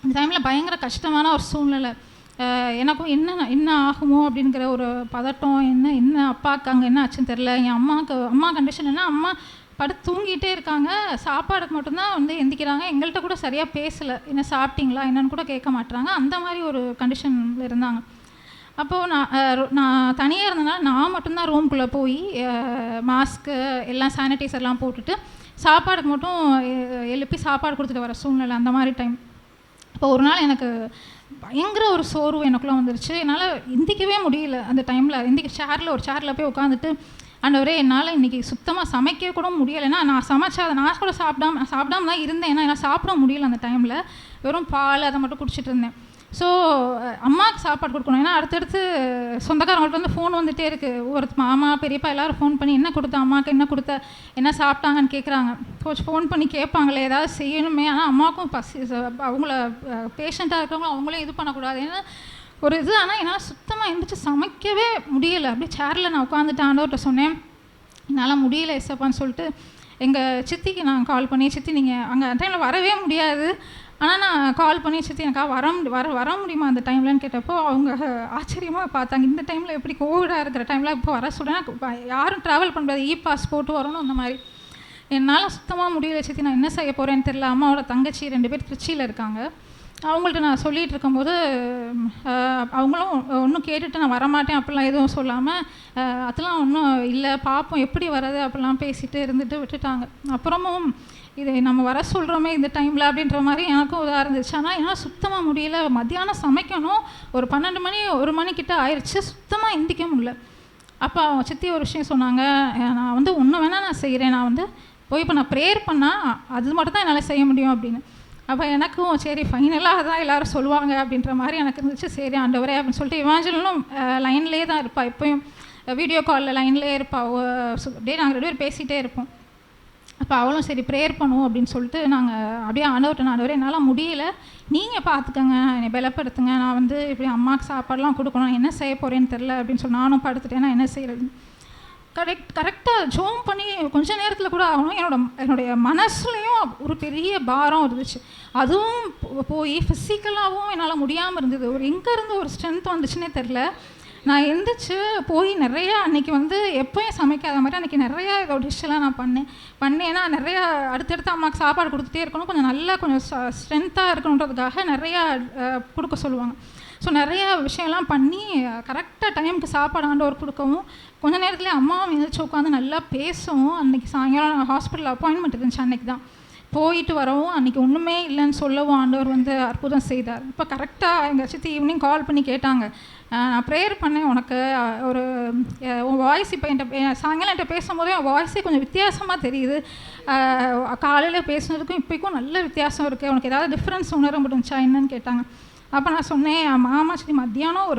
இந்த டைமில் பயங்கர கஷ்டமான ஒரு சூழ்நிலை. எனக்கும் என்ன ஆகுமோ அப்படிங்கிற ஒரு பதட்டம். என்ன அப்பாவுக்கு அங்கே என்ன ஆச்சுன்னு தெரில. என் அம்மா கண்டிஷன் என்ன, அம்மா படுத்து தூங்கிட்டே இருக்காங்க, சாப்பாடுக்கு மட்டும்தான் எந்திக்கிறாங்க, எங்கள்கிட்ட கூட சரியாக பேசலை, என்ன சாப்பிட்டீங்களா என்னன்னு கூட கேட்க மாட்டுறாங்க. அந்த மாதிரி ஒரு கண்டிஷனில் இருந்தாங்க. அப்போது நான் தனியாக இருந்தனால நான் மட்டும்தான் ரூம்குள்ளே போய் மாஸ்க்கு எல்லாம் சானிடைசர்லாம் போட்டுட்டு சாப்பாடுக்கு மட்டும் எழுப்பி சாப்பாடு கொடுத்துட்டு வர சூழ்நிலை, அந்த மாதிரி டைம். இப்போ ஒரு நாள் எனக்கு பயங்கர ஒரு சோர்வு எனக்குள்ளே வந்துருச்சு. என்னால் எந்திக்கவே முடியல அந்த டைமில். ஒரு சேரில் போய் உட்காந்துட்டு, ஆண்டவரே என்னால் இன்றைக்கி சுத்தமாக சமைக்க கூட முடியலைன்னா, நான் சமைச்சா அதை நான் கூட சாப்பிடாம தான் இருந்தேன். ஏன்னா என்னால் சாப்பிட முடியல அந்த டைமில். வெறும் பால் அதை மட்டும் குடிச்சிட்டு இருந்தேன். ஸோ அம்மாவுக்கு சாப்பாடு கொடுக்கணும். ஏன்னா அடுத்தடுத்து சொந்தக்காரங்கள்ட்ட ஃபோன் வந்துகிட்டே இருக்குது. ஒரு மாமா பெரியப்பா எல்லோரும் ஃபோன் பண்ணி என்ன கொடுத்த அம்மாவுக்கு, என்ன கொடுத்த, என்ன சாப்பிட்டாங்கன்னு கேட்குறாங்க. கொஞ்சம் ஃபோன் பண்ணி கேட்பாங்களே, ஏதாவது செய்யணுமே. ஆனால் அம்மாவுக்கும் அவங்கள பேஷண்ட்டாக இருக்கிறவங்க அவங்களும் இது பண்ணக்கூடாது, ஏன்னா ஒரு இது. ஆனால் என்னால் சுத்தமாக எழுந்திரிச்சு சமைக்கவே முடியலை. அப்படியே சேரில் நான் உட்காந்துட்டு ஆண்டவர்கிட்ட சொன்னேன், என்னால் முடியல ஏசப்பான்னு சொல்லிட்டு. எங்கள் சித்திக்கு நான் கால் பண்ணி, சித்தி நீங்கள் அங்கே அந்த டைமில் வரவே முடியாது, ஆனால் நான் கால் பண்ணி சித்தி எனக்காக வர முடியுமா அந்த டைம்லன்னு கேட்டப்போ அவங்க ஆச்சரியமாக பார்த்தாங்க. இந்த டைமில் எப்படி கோவிடாக இருக்கிற டைமில் இப்போ வர சொல்கிறேன், யாரும் ட்ராவல் பண்ணுறது, பாஸ் போட்டு வரணும் அந்த மாதிரி. என்னால் சுத்தமாக முடியல சித்தி, நான் என்ன செய்ய போகிறேன்னு தெரியல. அம்மாவோட தங்கச்சி 2 பேர் திருச்சியில் இருக்காங்க. அவங்கள்ட்ட நான் சொல்லிகிட்டு இருக்கும்போது அவங்களும் ஒன்றும் கேட்டுட்டு நான் வரமாட்டேன் அப்படிலாம் எதுவும் சொல்லாமல், அதெல்லாம் ஒன்றும் இல்லை பார்ப்போம் எப்படி வர்றது அப்படிலாம் பேசிட்டு இருந்துட்டு விட்டுட்டாங்க. அப்புறமும் இது நம்ம வர சொல்கிறோமே இந்த டைமில் அப்படின்ற மாதிரி எனக்கும் இதாக இருந்துச்சு. ஆனால் ஏன்னா சுத்தமாக முடியல. மத்தியானம் சமைக்கணும், ஒரு 12 மணி 1 மணிக்கிட்ட ஆயிடுச்சு, சுத்தமாக எந்திக்க முடியல. அப்போ அவங்க சித்தி ஒரு விஷயம் சொன்னாங்க, நான் வந்து ஒன்று வேணால் நான் செய்கிறேன், நான் வந்து போய் இப்போ நான் ப்ரேயர் பண்ணால் அது மட்டும் தான் என்னால் செய்ய முடியும் அப்படின்னு. அப்போ எனக்கும் சரி ஃபைனலாக அதான் எல்லோரும் சொல்லுவாங்க அப்படின்ற மாதிரி எனக்கு இருந்துச்சு. சரி ஆண்டவரே அப்படின்னு சொல்லிட்டு இவாஞ்சலும் லைன்லேயே தான் இருப்பாள், எப்போயும் வீடியோ காலில் லைன்லேயே இருப்பாள். அப்படியே நாங்கள் 2 பேரும் பேசிகிட்டே இருப்போம். அப்போ அவளும் சரி ப்ரேயர் பண்ணுவோம் அப்படின்னு சொல்லிட்டு நாங்கள் அப்படியே ஆண்டவரே என்னால் முடியல, நீங்கள் பார்த்துக்கங்க, என்னை பலப்படுத்துங்க, நான் வந்து இப்படி அம்மாவுக்கு சாப்பாடெலாம் கொடுக்கணும், நான் என்ன செய்ய போகிறேன்னு தெரில அப்படின்னு சொல்லி நானும் படுத்துட்டேன்னா என்ன செய்கிறது. கரெக்டாக ஜோம் பண்ணி கொஞ்ச நேரத்தில் கூட ஆகணும். என்னுடைய மனசுலேயும் ஒரு பெரிய பாரம் இருந்துச்சு. அதுவும் போய் ஃபிசிக்கலாகவும் என்னால் முடியாமல் இருந்தது. எங்கேருந்து ஒரு ஸ்ட்ரென்த் வந்துச்சுன்னே தெரில. நான் எந்திரிச்சு போய் நிறையா அன்றைக்கி வந்து எப்போயும் சமைக்காத மாதிரி அன்றைக்கி நிறையா டிஷ்ஷெல்லாம் நான் பண்ணேன்னா நிறையா அடுத்தடுத்து அம்மாவுக்கு சாப்பாடு கொடுத்துட்டே இருக்கணும், கொஞ்சம் நல்லா கொஞ்சம் ஸ்ட்ரென்த்தாக இருக்கணுன்றதுக்காக நிறையா கொடுக்க சொல்லுவாங்க. ஸோ நிறையா விஷயம்லாம் பண்ணி கரெக்டாக டைமுக்கு சாப்பாடு ஆண்டவர் கொடுக்கவும், கொஞ்ச நேரத்துலேயே அம்மாவும் எழுந்திரிச்சு உட்காந்து நல்லா பேசவும், அன்றைக்கி சாயங்காலம் ஹாஸ்பிட்டல் அப்பாயின்மெண்ட் இருந்துச்சு, அன்றைக்கி தான் போயிட்டு வரவும், அன்றைக்கி ஒன்றுமே இல்லைன்னு சொல்லவும் ஆண்டவர் வந்து அற்புதம் செய்தார். இப்போ கரெக்டாக எங்கள் சித்தி ஈவினிங் கால் பண்ணி கேட்டாங்க, நான் ப்ரேயர் பண்ணேன், உனக்கு ஒரு உன் வாய்ஸ் இப்போ என்கிட்ட சாயங்காலம் என்கிட்ட பேசும்போதே உன் வாய்ஸே கொஞ்சம் வித்தியாசமாக தெரியுது, காலையில் பேசுனதுக்கும் இப்போக்கும் நல்ல வித்தியாசம் இருக்குது, உனக்கு ஏதாவது டிஃப்ரென்ஸ் உணர முடிஞ்சா என்னன்னு கேட்டாங்க. அப்போ நான் சொன்னேன், ஆமாம் சரி மத்தியானம்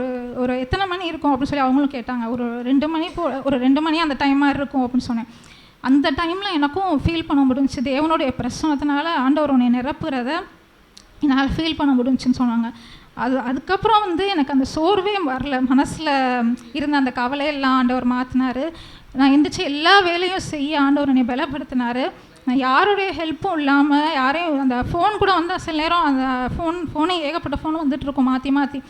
ஒரு எத்தனை மணி இருக்கும் அப்படின்னு சொல்லி அவங்களும் கேட்டாங்க. ஒரு 2 மணி ஒரு 2 மணி அந்த டைம் மாதிரி இருக்கும் அப்படின்னு சொன்னேன். அந்த டைமில் எனக்கும் ஃபீல் பண்ண முடிஞ்சுச்சு, தேவனுடைய பிரசன்னத்தினால ஆண்டவர் உன்னை நிரப்புறத என்னால் ஃபீல் பண்ண முடிஞ்சுன்னு சொன்னாங்க. அதுக்கப்புறம் வந்து எனக்கு அந்த சோர்வே வரல, மனசில் இருந்த அந்த கவலையெல்லாம் ஆண்டவர் மாற்றினார். நான் எந்திரிச்சு எல்லா வேலையும் செய்ய ஆண்டவர் என்னை பலப்படுத்தினார். நான் யாருடைய ஹெல்ப்பும் இல்லாமல் யாரையும் அந்த ஃபோன் கூட வந்து சில நேரம் அந்த ஃபோனே ஏகப்பட்ட ஃபோன் வந்துட்டுருக்கும் மாற்றி.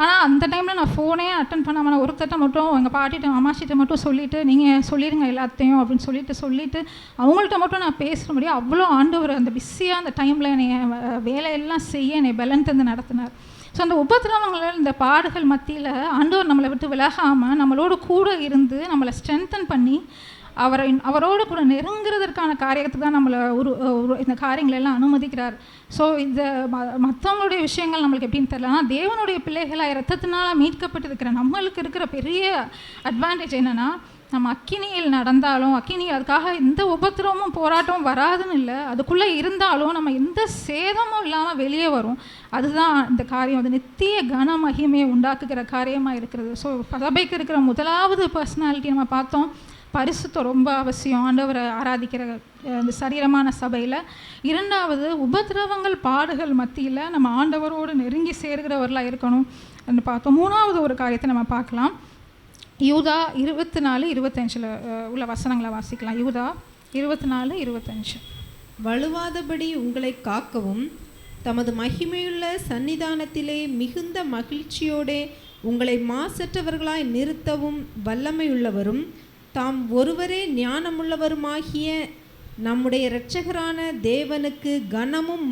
ஆனால் அந்த டைமில் நான் ஃபோனே அட்டன் பண்ணாமல் நான் ஒருத்தட்ட மட்டும் எங்கள் பாட்டிகிட்ட அம்மாச்சிட்ட மட்டும் சொல்லிவிட்டு நீங்கள் சொல்லிடுங்க எல்லாத்தையும் அப்படின்னு சொல்லிட்டு அவங்கள்ட்ட மட்டும் நான் பேசுகிற முடியும். அவ்வளோ ஆண்டவர் அந்த பிஸியாக அந்த டைமில் என்னை வேலையெல்லாம் செய்ய என்னை பலன் தந்து நடத்தினார். ஸோ அந்த உபத்திரவங்கள் இந்த பாடுகள் மத்தியில் ஆண்டவர் நம்மளை விட்டு விலகாமல் நம்மளோட கூட இருந்து நம்மளை ஸ்ட்ரென்தன் பண்ணி அவரோடு கூட நெருங்குறதற்கான காரியத்துக்கு தான் நம்மளை இந்த காரியங்களெல்லாம் அனுமதிக்கிறார். ஸோ இந்த மற்றவங்களுடைய விஷயங்கள் நம்மளுக்கு எப்படின்னு தெரியல, ஆனால் தேவனுடைய பிள்ளைகளாக இரத்தத்தினால் மீட்கப்பட்டிருக்கிற நம்மளுக்கு இருக்கிற பெரிய அட்வான்டேஜ் என்னென்னா, நம்ம அக்கினியில் நடந்தாலும் அதுக்காக எந்த உபத்திரமும் போராட்டமும் வராதுன்னு இல்லை, அதுக்குள்ளே இருந்தாலும் நம்ம எந்த சேதமும் இல்லாமல் வெளியே வரும். அதுதான் இந்த காரியம், அது நித்திய கன மகிமையை உண்டாக்குகிற காரியமாக இருக்கிறது. ஸோ சபைக்கு இருக்கிற முதலாவது பர்சனாலிட்டி நம்ம பார்த்தோம், பரிசுத்தம் ரொம்ப அவசியம் ஆண்டவரை ஆராதிக்கிற இந்த சரீரமான சபையில். 2வது உபத்திரவங்கள் பாடுகள் மத்தியில் நம்ம ஆண்டவரோடு நெருங்கி சேர்கிறவர்களாக இருக்கணும் என்று பார்த்தோம். 3வது ஒரு காரியத்தை நம்ம பார்க்கலாம். யூதா 24-25 உள்ள வசனங்களை வாசிக்கலாம். யூதா 24-25. வலுவாதபடி உங்களை காக்கவும் தமது மகிமையுள்ள சன்னிதானத்திலே மிகுந்த மகிழ்ச்சியோடே உங்களை மாசற்றவர்களாய் நிறுத்தவும் வல்லமையுள்ளவரும் தாம் ஒருவரே ஞானமுள்ளவருமாகிய நம்முடைய இரட்சகரான தேவனுக்கு கனமும்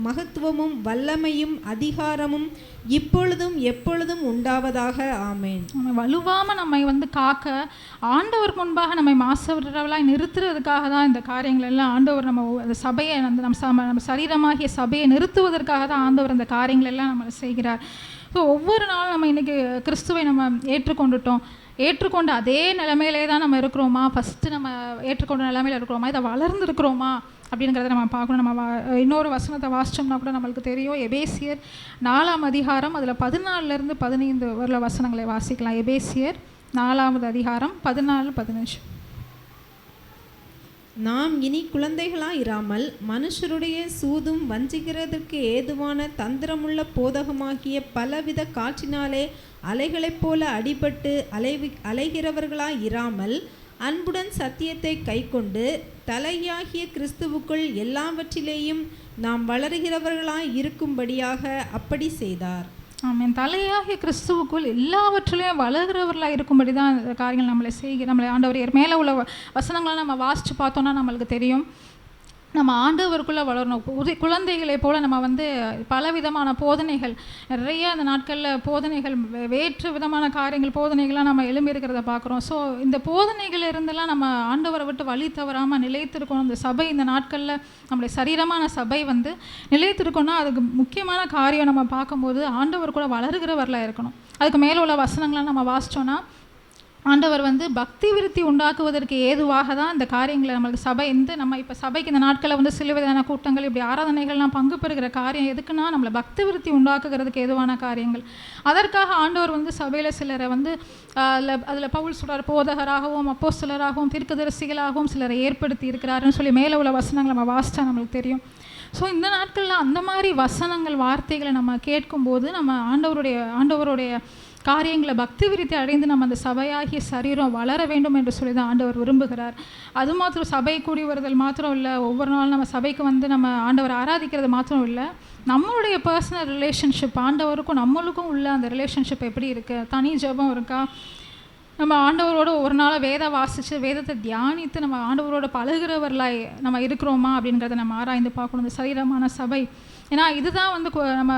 மகத்துவமும் வல்லமையும் அதிகாரமும் இப்பொழுதும் எப்பொழுதும் உண்டாவதாக. ஆமேன். நம்ம வலுவாமல் நம்மை வந்து காக்க ஆண்டவர் முன்பாக நம்மை மாசற்றவர்களாய் நிறுத்துறதுக்காக தான் இந்த காரியங்கள் எல்லாம் ஆண்டவர் நம்ம சபையை நம்ம சரீரமாகிய சபையை நிறுத்துவதற்காக தான் ஆண்டவர் அந்த காரியங்கள் எல்லாம் நம்ம செய்கிறார். ஸோ ஒவ்வொரு நாளும் நம்ம இன்றைக்கி கிறிஸ்துவை நம்ம ஏற்றுக்கொண்ட அதே நிலைமையிலே தான் நம்ம இருக்கிறோமா, ஃபஸ்ட்டு நம்ம ஏற்றுக்கொண்ட நிலைமையில் இருக்கிறோமா, இதை வளர்ந்துருக்கிறோமா அப்படிங்கிறத நம்ம பார்க்கணும். நம்ம இன்னொரு வசனத்தை வாசித்தோம்னா கூட நம்மளுக்கு தெரியும். எபேசியர் 4ஆம் அதிகாரம் அதில் 14 - 15 வரல வசனங்களை வாசிக்கலாம். எபேசியர் 4ஆவது அதிகாரம் 14-15. நாம் இனி குழந்தைகளாக இராமல் மனுஷருடைய சூதும் வஞ்சிக்கிறதற்கு ஏதுவான தந்திரமுள்ள போதகமாகிய பலவித காற்றினாலே அலைகளைப் போல அடிபட்டு அலைகிறவர்களாய் இராமல் அன்புடன் சத்தியத்தை கைக்கொண்டு தலையாகிய கிறிஸ்துவுக்குள் எல்லாவற்றிலேயும் நாம் வளர்கிறவர்களாய் இருக்கும்படியாக அப்படி செய்தார். ஆமாம், தலையாகிய கிறிஸ்துவுக்குள் எல்லாவற்றிலையும் வளர்கிறவர்களாக இருக்கும்படி தான் இந்த காரியங்கள் நம்மளை ஆண்டவர் மேலே உள்ள வசனங்களை நம்ம வாசித்து பார்த்தோன்னா நம்மளுக்கு தெரியும். நம்ம ஆண்டவருக்குள்ளே வளரணும். குழந்தைகளை போல் நம்ம வந்து பலவிதமான போதனைகள் நிறைய அந்த நாட்களில் போதனைகள் வேற்று விதமான காரியங்கள் போதனைகள்லாம் நம்ம எழும்பி இருக்கிறத பார்க்குறோம். ஸோ இந்த போதனைகள் இருந்தெல்லாம் நம்ம ஆண்டவரை விட்டு வழி தவறாமல் நிலைத்திருக்கணும். இந்த சபை இந்த நாட்களில் நம்மளுடைய சரீரமான சபை வந்து நிலைத்திருக்கணும்னா அதுக்கு முக்கியமான காரியம் நம்ம பார்க்கும்போது ஆண்டவர் கூட வளருகிறவர்களாக இருக்கணும். அதுக்கு மேலே உள்ள வசனங்கள்லாம் நம்ம வாசித்தோன்னா ஆண்டவர் வந்து பக்தி விருத்தி உண்டாக்குவதற்கு ஏதுவாக தான் இந்த காரியங்களை நம்மளுக்கு சபை நம்ம இப்போ சபைக்கு இந்த நாட்களில் வந்து சில விதமான கூட்டங்கள் இப்படி ஆராதனைகள்லாம் பங்கு பெறுகிற காரியம் எதுக்குன்னா நம்மளை பக்தி விருத்தி உண்டாக்குகிறதுக்கு ஏதுவான காரியங்கள். அதற்காக ஆண்டவர் வந்து சபையில் சிலரை வந்து அதில் பவுல் சொல்றார், போதகராகவும் அப்போஸ்தலராகவும் தீர்க்கதரிசிகளாகவும் சிலரை ஏற்படுத்தி இருக்கிறாருன்னு சொல்லி மேலே உள்ள வசனங்கள் நம்ம வாசித்தா நம்மளுக்கு தெரியும். ஸோ இந்த நாட்களில் அந்த மாதிரி வசனங்கள் வார்த்தைகளை நம்ம கேட்கும்போது நம்ம ஆண்டவருடைய காரியங்களை பக்தி விருத்தி அடைந்து நம்ம அந்த சபையாகிய சரீரம் வளர வேண்டும் என்று சொல்லி தான் ஆண்டவர் விரும்புகிறார். அது மாத்திரம் சபை கூடி வருதல் மாத்திரம் இல்லை, ஒவ்வொரு நாளும் நம்ம சபைக்கு வந்து நம்ம ஆண்டவர் ஆராதிக்கிறது மாத்திரம் இல்லை, நம்மளுடைய பர்சனல் ரிலேஷன்ஷிப் ஆண்டவருக்கும் நம்மளுக்கும் உள்ள அந்த ரிலேஷன்ஷிப் எப்படி இருக்குது, தனி ஜெபம் இருக்கா, நம்ம ஆண்டவரோட ஒரு நாள் வேதம் வாசித்து வேதத்தை தியானித்து நம்ம ஆண்டவரோட பழகிறவர்களாய் நம்ம இருக்கிறோமா அப்படிங்கிறத நம்ம ஆராய்ந்து பார்க்கணும். இந்த சரீரமான சபை, ஏன்னா இதுதான் வந்து நம்ம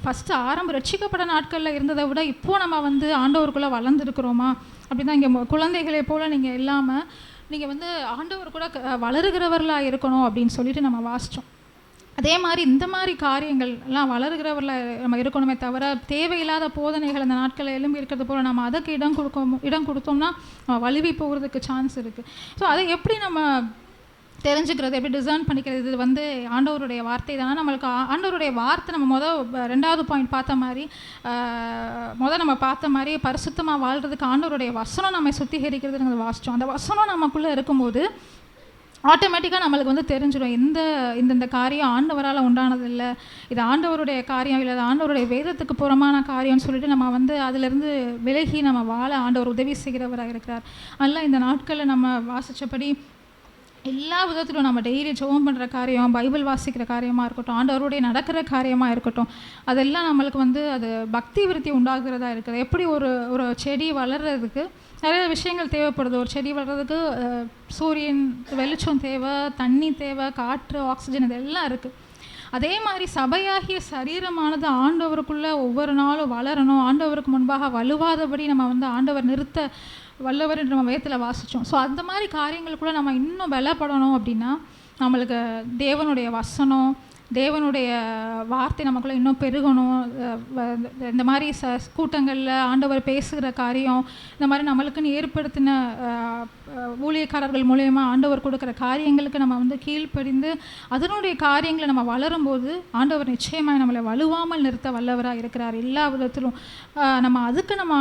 ஃபஸ்ட்டு ரட்சிக்கப்பட்ட நாட்களில் இருந்ததை விட இப்போது நம்ம வந்து ஆண்டவருக்குள்ளே வளர்ந்துருக்கிறோமா அப்படி தான். இங்கே குழந்தைகளை போல் நீங்கள் இல்லாமல் நீங்கள் வந்து ஆண்டவர் கூட வளருகிறவர்களாக இருக்கணும் அப்படின்னு சொல்லிட்டு நம்ம வாசித்தோம். அதே மாதிரி இந்த மாதிரி காரியங்கள் எல்லாம் வளருகிறவரில் நம்ம இருக்கணுமே தவிர தேவையில்லாத போதனைகள் அந்த நாட்களில் எழும்பி இருக்கிறது போல் நம்ம அதுக்கு இடம் கொடுத்தோம்னா நம்ம வலுவி போகிறதுக்கு சான்ஸ் இருக்குது. ஸோ அதை எப்படி நம்ம தெரிஞ்சுக்கிறது, எப்படி டிசைன் பண்ணிக்கிறது, இது வந்து ஆண்டவருடைய வார்த்தை தானே. நம்மளுக்கு ஆண்டவருடைய வார்த்தை நம்ம ரெண்டாவது பாயிண்ட் நம்ம பார்த்த மாதிரி பரிசுத்தமாக வாழ்கிறதுக்கு ஆண்டவருடைய வசனம் நம்ம சுத்திகரிக்கிறதுங்கிறது வாசித்தோம். அந்த வசனம் நமக்குள்ளே இருக்கும்போது ஆட்டோமேட்டிக்காக நம்மளுக்கு வந்து தெரிஞ்சிடும் இந்த காரியம் ஆண்டவரால் உண்டானதில்லை, இது ஆண்டவருடைய காரியம் இல்லை, ஆண்டவருடைய வேதத்துக்கு புறமான காரியம்னு சொல்லிட்டு நம்ம வந்து அதிலிருந்து விலகி நம்ம வாழ ஆண்டவர் உதவி செய்கிறவராக இருக்கிறார். அதனால் இந்த நாட்களில் நம்ம வாசித்தபடி எல்லா விதத்திலும் நம்ம டெய்லி ஜெபம் பண்ணுற காரியம், பைபிள் வாசிக்கிற காரியமாக இருக்கட்டும், ஆண்டவருடைய நடக்கிற காரியமாக இருக்கட்டும், அதெல்லாம் நம்மளுக்கு வந்து அது பக்தி விருத்தி உண்டாகிறதா இருக்குது. எப்படி ஒரு செடி வளர்கிறதுக்கு நிறைய விஷயங்கள் தேவைப்படுது. ஒரு செடி வளர்கிறதுக்கு சூரியன் வெளிச்சம் தேவை, தண்ணி தேவை, காற்று, ஆக்சிஜன், இதெல்லாம் இருக்குது. அதே மாதிரி சபையாகிய சரீரமானது ஆண்டவருக்குள்ளே ஒவ்வொரு நாளும் வளரணும், ஆண்டவருக்கு முன்பாக வலுவாதபடி நம்ம வந்து ஆண்டவர் நிறுத்த வல்லவர் என்று நம்ம வேதத்தில் வாசித்தோம். ஸோ அந்த மாதிரி காரியங்களுக்குள்ளே நம்ம இன்னும் பலப்படணும் அப்படின்னா நம்மளுக்கு தேவனுடைய வசனம், தேவனுடைய வார்த்தை நமக்குள்ளே இன்னும் பெருகணும். இந்த மாதிரி கூட்டங்களில் ஆண்டவர் பேசுகிற காரியம், இந்த மாதிரி நம்மளுக்குன்னு ஏற்படுத்தின ஊழியக்காரர்கள் மூலயமா ஆண்டவர் கொடுக்குற காரியங்களுக்கு நம்ம வந்து கீழ்ப்படிந்து அதனுடைய காரியங்களை நம்ம வளரும்போது ஆண்டவர் நிச்சயமாக நம்மளை வலுவாமல் நிறுத்த வல்லவராக இருக்கிறார் எல்லா விதத்திலும். நம்ம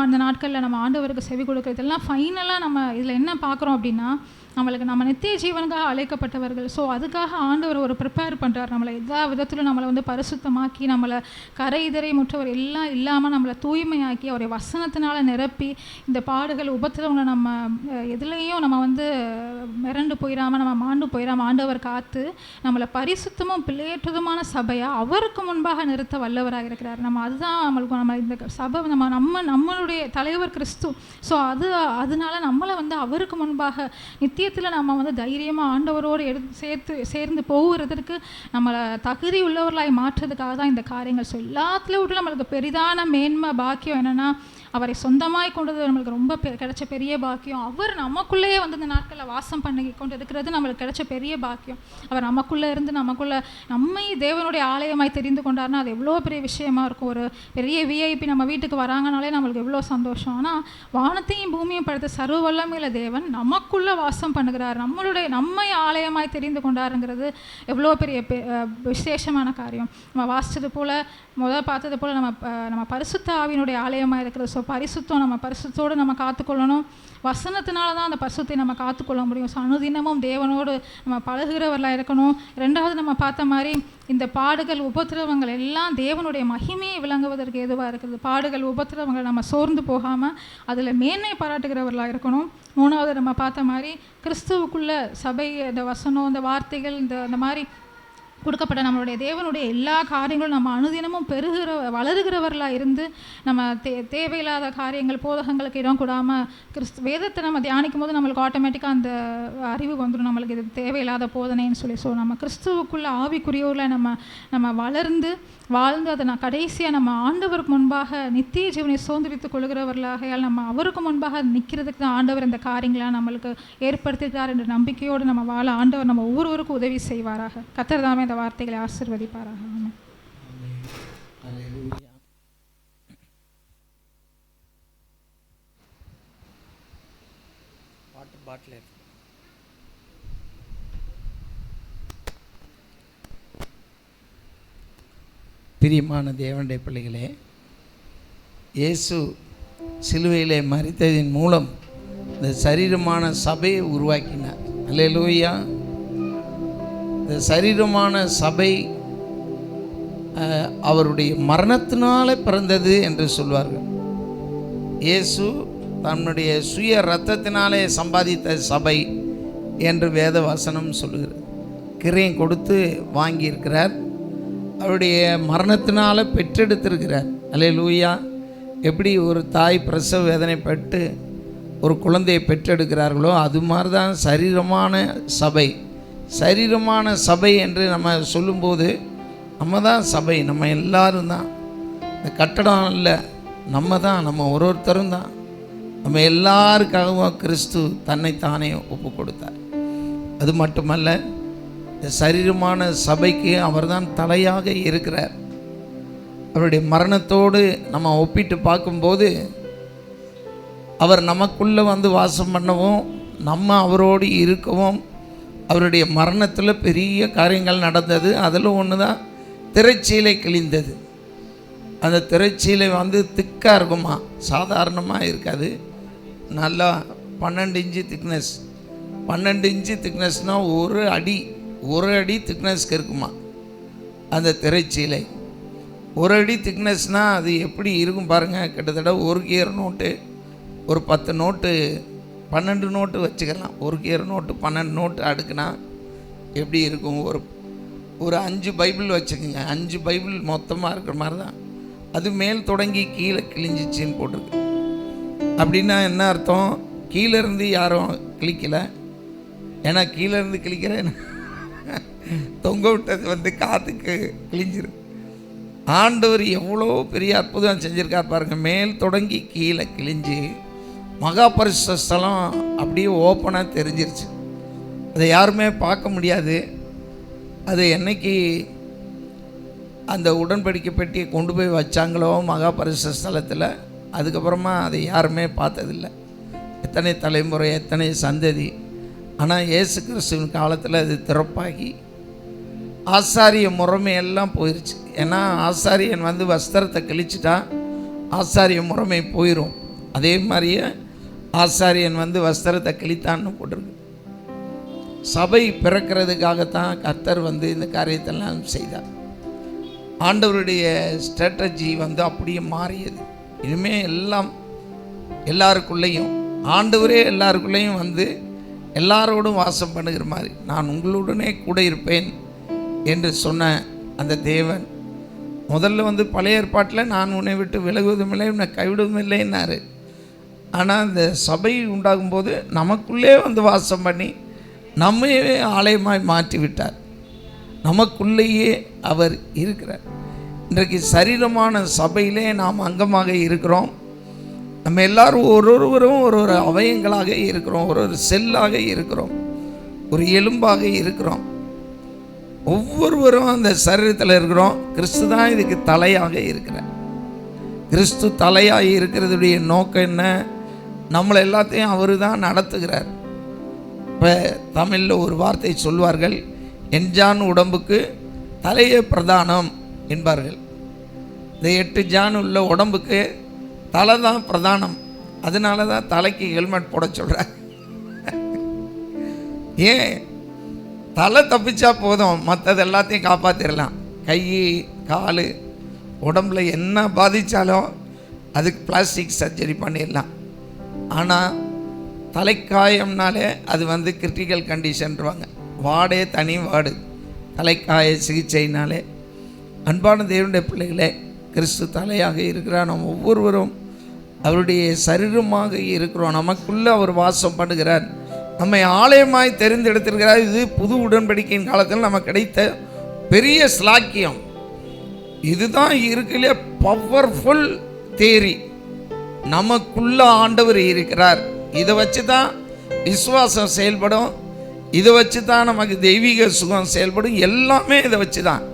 அந்த நாட்களில் நம்ம ஆண்டவருக்கு செவி கொடுக்குறதெல்லாம் ஃபைனலாக நம்ம இதில் என்ன பார்க்குறோம் அப்படின்னா நம்ம நித்திய ஜீவனுக்காக அழைக்கப்பட்டவர்கள். ஸோ அதுக்காக ஆண்டவர் ஒரு ப்ரிப்பேர் பண்ணுறார். நம்மளை எல்லா விதத்திலும் நம்மளை வந்து பரிசுத்தமாக்கி நம்மளை கரை இதரை முற்றவர் எல்லாம் இல்லாமல் நம்மளை தூய்மையாக்கி அவருடைய வசனத்தினால் நிரப்பி இந்த பாடுகள் உபத்திரவங்களை நம்ம எதுலேயும் நம்ம வந்து மிரண்டு போயிடாமல் நம்ம மாண்டு போயிடாமல் ஆண்டவர் காத்து நம்மளை பரிசுத்தமும் பிள்ளையற்றதுமான சபையாக அவருக்கு முன்பாக நிறுத்த வல்லவராக இருக்கிறார். அதுதான் நம்ம இந்த சபை நம்மளுடைய தலைவர் கிறிஸ்து. ஸோ அதனால நம்மளை வந்து அவருக்கு முன்பாக நித்திய நம்ம வந்து தைரியமாக ஆண்டவரோடு சேர்ந்து போகிறதுக்கு நம்மளை தகுதி உள்ளவர்களாய் மாற்றுறதுக்காக தான் இந்த காரியங்கள். ஸோ எல்லாத்துல விட நம்மளுக்கு பெரிதான மேன்மை பாக்கியம் என்னென்னா அவரை சொந்தமாய் கொண்டது நம்மளுக்கு ரொம்ப கிடைச்ச பெரிய பாக்கியம். அவர் நமக்குள்ளேயே வந்து இந்த நாட்களில் வாசம் பண்ணி கொண்டு இருக்கிறது நம்மளுக்கு கிடைச்ச பெரிய பாக்கியம். அவர் நமக்குள்ளே இருந்து நம்மை தேவனுடைய ஆலயமாய் தெரிந்து கொண்டாருன்னா அது எவ்வளோ பெரிய விஷயமா இருக்கும். ஒரு பெரிய விஐபி நம்ம வீட்டுக்கு வராங்கனாலே நம்மளுக்கு எவ்வளோ சந்தோஷம். ஆனால் வானத்தையும் பூமியும் படுத்த சர்வ வல்லமையுள்ள தேவன் நமக்குள்ளே வாசம் பண்ணுகிறார், நம்மை ஆலயமாய் தெரிந்து கொண்டாருங்கிறது எவ்வளோ பெரிய விசேஷமான காரியம். நம்ம வாசித்தது போல் பார்த்தது போல் நம்ம பரிசுத்த ஆவியினுடைய ஆலயமாக இருக்கிறது. ஸோ நம்ம பரிசுத்தோடு நம்ம காத்துக்கொள்ளணும். வசனத்தினால தான் அந்த பரிசுத்தை நம்ம காத்துக்கொள்ள முடியும். ஸோ அனுதினமும் தேவனோடு நம்ம பழகுகிறவர்களாக இருக்கணும். ரெண்டாவது நம்ம பார்த்த மாதிரி இந்த பாடுகள் உபத்திரவங்கள் எல்லாம் தேவனுடைய மகிமையை விளங்குவதற்கு எதுவாக இருக்குது. பாடுகள் உபத்திரவங்கள் நம்ம சோர்ந்து போகாமல் அதில் மேன்மை பாராட்டுகிறவர்களாக இருக்கணும். மூணாவது நம்ம பார்த்த மாதிரி கிறிஸ்துவுக்குள்ள சபை, இந்த வசனம், இந்த வார்த்தைகள், இந்த மாதிரி கொடுக்கப்பட்ட நம்மளுடைய தேவனுடைய எல்லா காரியங்களும் நம்ம அனுதினமும் வளருகிறவர்களாக இருந்து நம்ம தேவையில்லாத காரியங்கள் போதகங்களுக்கு இடம் கொடாமல் வேதத்தை நம்ம தியானிக்கும் போது நம்மளுக்கு ஆட்டோமேட்டிக்காக அந்த அறிவு வந்துடும், நம்மளுக்கு இது தேவையில்லாத போதனைன்னு சொல்லி. ஸோ நம்ம கிறிஸ்துவுக்குள்ள ஆவிக்குரியோரில் நம்ம வாழ்ந்து அதை கடைசியாக நம்ம ஆண்டவருக்கு முன்பாக நித்திய ஜீவனை சுதந்திரித்துக் கொள்கிறவர்களாக நம்ம அவருக்கு முன்பாக நிற்கிறதுக்கு தான் ஆண்டவர் இந்த காரியங்களாக நம்மளுக்கு ஏற்படுத்தியிருக்கார் என்ற நம்பிக்கையோடு நம்ம வாழ ஆண்டவர் நம்ம ஒவ்வொருவருக்கும் உதவி செய்வாராக. கர்த்தர் தாமே இந்த வார்த்தைகளை ஆசீர்வதிப்பாராக. Water bottle. பிரியமான தேவனுடைய பிள்ளைகளே, இயேசு சிலுவையிலே மரித்ததின் மூலம் இந்த சரீரமான சபையை உருவாக்கினார். அல்லேலூயா. இந்த சரீரமான சபை அவருடைய மரணத்தினாலே பிறந்தது என்று சொல்வார்கள். இயேசு தன்னுடைய சுய இரத்தத்தினாலே சம்பாதித்த சபை என்று வேத வசனம் சொல்லுகிறது. கிரயம் கொடுத்து வாங்கியிருக்கிறார். அவருடைய மரணத்தினால பெற்றெடுத்திருக்கிறார். அல்லேலூயா. எப்படி ஒரு தாய் பிரசவ வேதனைப்பட்டு ஒரு குழந்தையை பெற்றெடுக்கிறார்களோ அது மாதிரி தான் சரீரமான சபை. சரீரமான சபை என்று நம்ம சொல்லும்போது நம்ம தான் சபை, நம்ம எல்லாரும் தான். இந்த கட்டடம் இல்லை, நம்ம ஒருத்தரும் தான். நம்ம எல்லாருக்காகவும் கிறிஸ்து தன்னைத்தானே ஒப்பு கொடுத்தார். அது மட்டுமல்ல, இந்த சரீரமான சபைக்கு அவர்தான் தலையாக இருக்கிறார். அவருடைய மரணத்தோடு நம்ம ஒப்பிட்டு பார்க்கும்போது அவர் நமக்குள்ளே வந்து வாசம் பண்ணவும் நம்ம அவரோடு இருக்கவும் அவருடைய மரணத்தில் பெரிய காரியங்கள் நடந்தது. அதில் ஒன்று தான் திரைச்சீலை கிழிந்தது. அந்த திரைச்சீலை வந்து திக்காக இருக்குமா, சாதாரணமாக இருக்காது. நல்லா 12 இன்ச்சு திக்னஸ். 12 இன்ச்சு திக்னஸ்னால் ஒரு அடி திக்னஸ்க்கு இருக்குமா அந்த திரைச்சீலை. ஒரு அடி திக்னஸ்னால் அது எப்படி இருக்கும் பாருங்கள். கிட்டத்தட்ட ஒரு கியர் நோட்டு, ஒரு 10 நோட்டு, 12 நோட்டு வச்சுக்கலாம். ஒரு கியர் நோட்டு 12 நோட்டு அடுக்குனா எப்படி இருக்கும்? ஒரு 5 பைபிள் வச்சுக்கோங்க. 5 பைபிள் மொத்தமாக இருக்கிற மாதிரி தான். அது மேல் தொடங்கி கீழே கிழிஞ்சிச்சின்னு போட்டிருக்கு. அப்படின்னா என்ன அர்த்தம்? கீழேருந்து யாரும் கிழிக்கலை. ஏன்னா கீழேருந்து கிழிக்கிறேன் தொங்க விட்டது வந்து காற்றுக்கு கிழிஞ்சிரும். ஆண்டவர் எவ்வளோ பெரிய அற்புதம் செஞ்சுருக்கார் பாருங்கள். மேல் தொடங்கி கீழே கிழிஞ்சு மகா பரிசுத்த ஸ்தலம் அப்படியே ஓப்பனாக தெரிஞ்சிருச்சு. அதை யாருமே பார்க்க முடியாது. அது என்னைக்கு அந்த உடன்படிக்கை பெட்டியை கொண்டு போய் வச்சாங்களோ மகா பரிசுத்த ஸ்தலத்தில், அதுக்கப்புறமா அதை யாருமே பார்த்ததில்லை. எத்தனை தலைமுறை, எத்தனை சந்ததி. ஆனால் இயேசு கிறிஸ்துவின் காலத்தில் அது திறப்பாகி ஆசாரிய முறைமையெல்லாம் போயிடுச்சு. ஏன்னா ஆசாரியன் வந்து வஸ்திரத்தை கிழிச்சிட்டா ஆசாரிய முறைமை போயிடும். அதே மாதிரியே ஆசாரியன் வந்து வஸ்திரத்தை கிழித்தான்னு போட்டிருக்கு. சபை பிறக்கிறதுக்காகத்தான் கர்த்தர் வந்து இந்த காரியத்தெல்லாம் செய்தார். ஆண்டவருடைய ஸ்ட்ராட்டஜி வந்து அப்படியே மாறியது. இனிமேல் எல்லாருக்குள்ளேயும் ஆண்டவரே எல்லாருக்குள்ளேயும் வந்து எல்லாரோடும் வாசம் பண்ணுகிற மாதிரி, நான் உங்களுடனே கூட இருப்பேன் என்று சொன்ன அந்த தேவன் முதல்ல வந்து பழைய ஏற்பாட்டில் நான் உன்னை விட்டு விலகுவதும் இல்லை, உன்னை கைவிடுவதும் இல்லைன்னாரு. ஆனால் இந்த சபை உண்டாகும்போது நமக்குள்ளே வந்து வாசம் பண்ணி நம்மையே ஆலயமாய் மாற்றி விட்டார். நமக்குள்ளேயே அவர் இருக்கிறார். இன்றைக்கு சரீரமான சபையிலே நாம் அங்கமாக இருக்கிறோம். நம்ம எல்லாரும் ஒருவரும் ஒரு அவயங்களாக இருக்கிறோம், ஒரு செல்லாக இருக்கிறோம், ஒரு எலும்பாக இருக்கிறோம். ஒவ்வொருவரும் அந்த சரீரத்தில் இருக்கிறோம். கிறிஸ்து தான் இதுக்கு தலையாக இருக்கிறார். கிறிஸ்து தலையாக இருக்கிறதுடைய நோக்கம் என்ன? நம்மளை எல்லாத்தையும் அவர் தான் நடத்துகிறார். இப்போ தமிழில் ஒரு வார்த்தை சொல்வார்கள், என்ஜான் உடம்புக்கு தலையே பிரதானம் என்பார்கள். இந்த 8 ஜான் உள்ள உடம்புக்கு தலை தான் பிரதானம். அதனால தான் தலைக்கு ஹெல்மெட் போட சொல்கிறார். ஏன்? தலை தப்பிச்சா போதும், மற்றது எல்லாத்தையும் காப்பாற்றிடலாம். கை கால் உடம்புல என்ன பாதித்தாலும் அதுக்கு பிளாஸ்டிக் சர்ஜரி பண்ணிடலாம். ஆனால் தலைக்காயம்னாலே அது வந்து கிரிட்டிக்கல் கண்டிஷன்வாங்க. வாடே தனி வார்டு தலைக்காய சிகிச்சைனாலே. அன்பான தேவனுடைய பிள்ளைகளே, கிறிஸ்து தலையாக இருக்கிறார். நாம் ஒவ்வொருவரும் அவருடைய சரீரமாக இருக்கிறோம். நமக்குள்ளே அவர் வாசம் பண்ணுகிறார். நம்மை ஆலயமாய் தெரிந்தெடுத்திருக்கிறார். இது புது உடன்படிக்கையின் காலத்தில் நமக்கு கிடைத்த பெரிய ஸ்லாக்கியம். இதுதான் இருக்கலே பவர்ஃபுல் தேரி. நமக்குள்ள ஆண்டவர் இருக்கிறார். இதை வச்சு தான் விசுவாசம் செயல்படும். இதை வச்சு தான் நமக்கு தெய்வீக சுகம் செயல்படும். எல்லாமே இதை வச்சு தான்.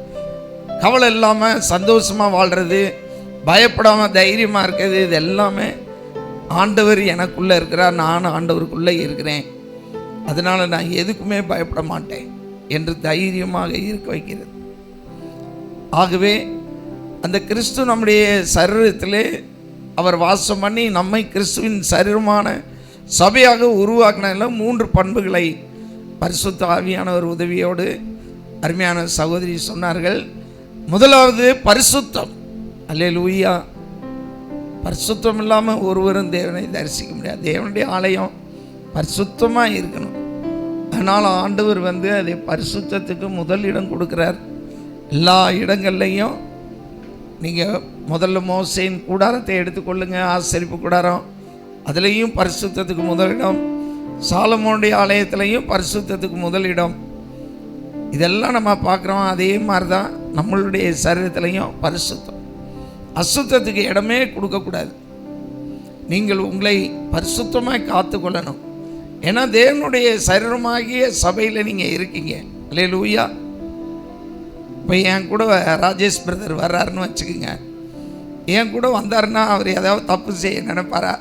கவலை இல்லாமல் சந்தோஷமாக வாழ்கிறது, பயப்படாமல் தைரியமாக இருக்கிறது, இது எல்லாமே ஆண்டவர் எனக்குள்ளே இருக்கிறார், நான் ஆண்டவருக்குள்ளே இருக்கிறேன், அதனால் நான் எதுக்குமே பயப்பட மாட்டேன் என்று தைரியமாக இருக்க வைக்கிறது. ஆகவே அந்த கிறிஸ்து நம்முடைய சரீரத்திலே அவர் வாசம் பண்ணி நம்மை கிறிஸ்துவின் சரீரமான சபையாக உருவாக்கின 3 பண்புகளை பரிசுத்த ஆவியானவர் உதவியோடு அருமையான சகோதரி சொன்னார்கள். முதலாவது பரிசுத்தம். அல்லேலூயா. பரிசுத்தம் இல்லாமல் ஒருவரும் தேவனை தரிசிக்க முடியாது. தேவனுடைய ஆலயம் பரிசுத்தமாக இருக்கணும். அதனால் ஆண்டவர் அதை பரிசுத்தத்துக்கு முதல் இடம் கொடுக்குறார். எல்லா இடங்கள்லையும் நீங்கள் முதல்ல மோசேயின் கூடாரத்தை எடுத்துக்கொள்ளுங்க, ஆசரிப்பு கூடாரம், அதுலேயும் பரிசுத்தத்துக்கு முதலிடம். சாலமோனுடைய ஆலயத்திலையும் பரிசுத்தத்துக்கு முதலிடம். இதெல்லாம் நம்ம பார்க்குறோம். அதே மாதிரி தான் நம்மளுடைய சரீரத்திலையும் பரிசுத்தம். அசுத்தத்துக்கு இடமே கொடுக்கக்கூடாது. நீங்கள் உங்களை பரிசுத்தமாக காத்து கொள்ளணும். ஏன்னா தேவனுடைய சரீரமாகிய சபையில் நீங்கள் இருக்கீங்க. அல்லேலூயா. இப்போ என் கூட ராஜேஷ் பிரதர் வர்றாருன்னு வச்சுக்கோங்க. என் கூட வந்தாருன்னா அவர் ஏதாவது தப்பு செய்ய நினைப்பாரா?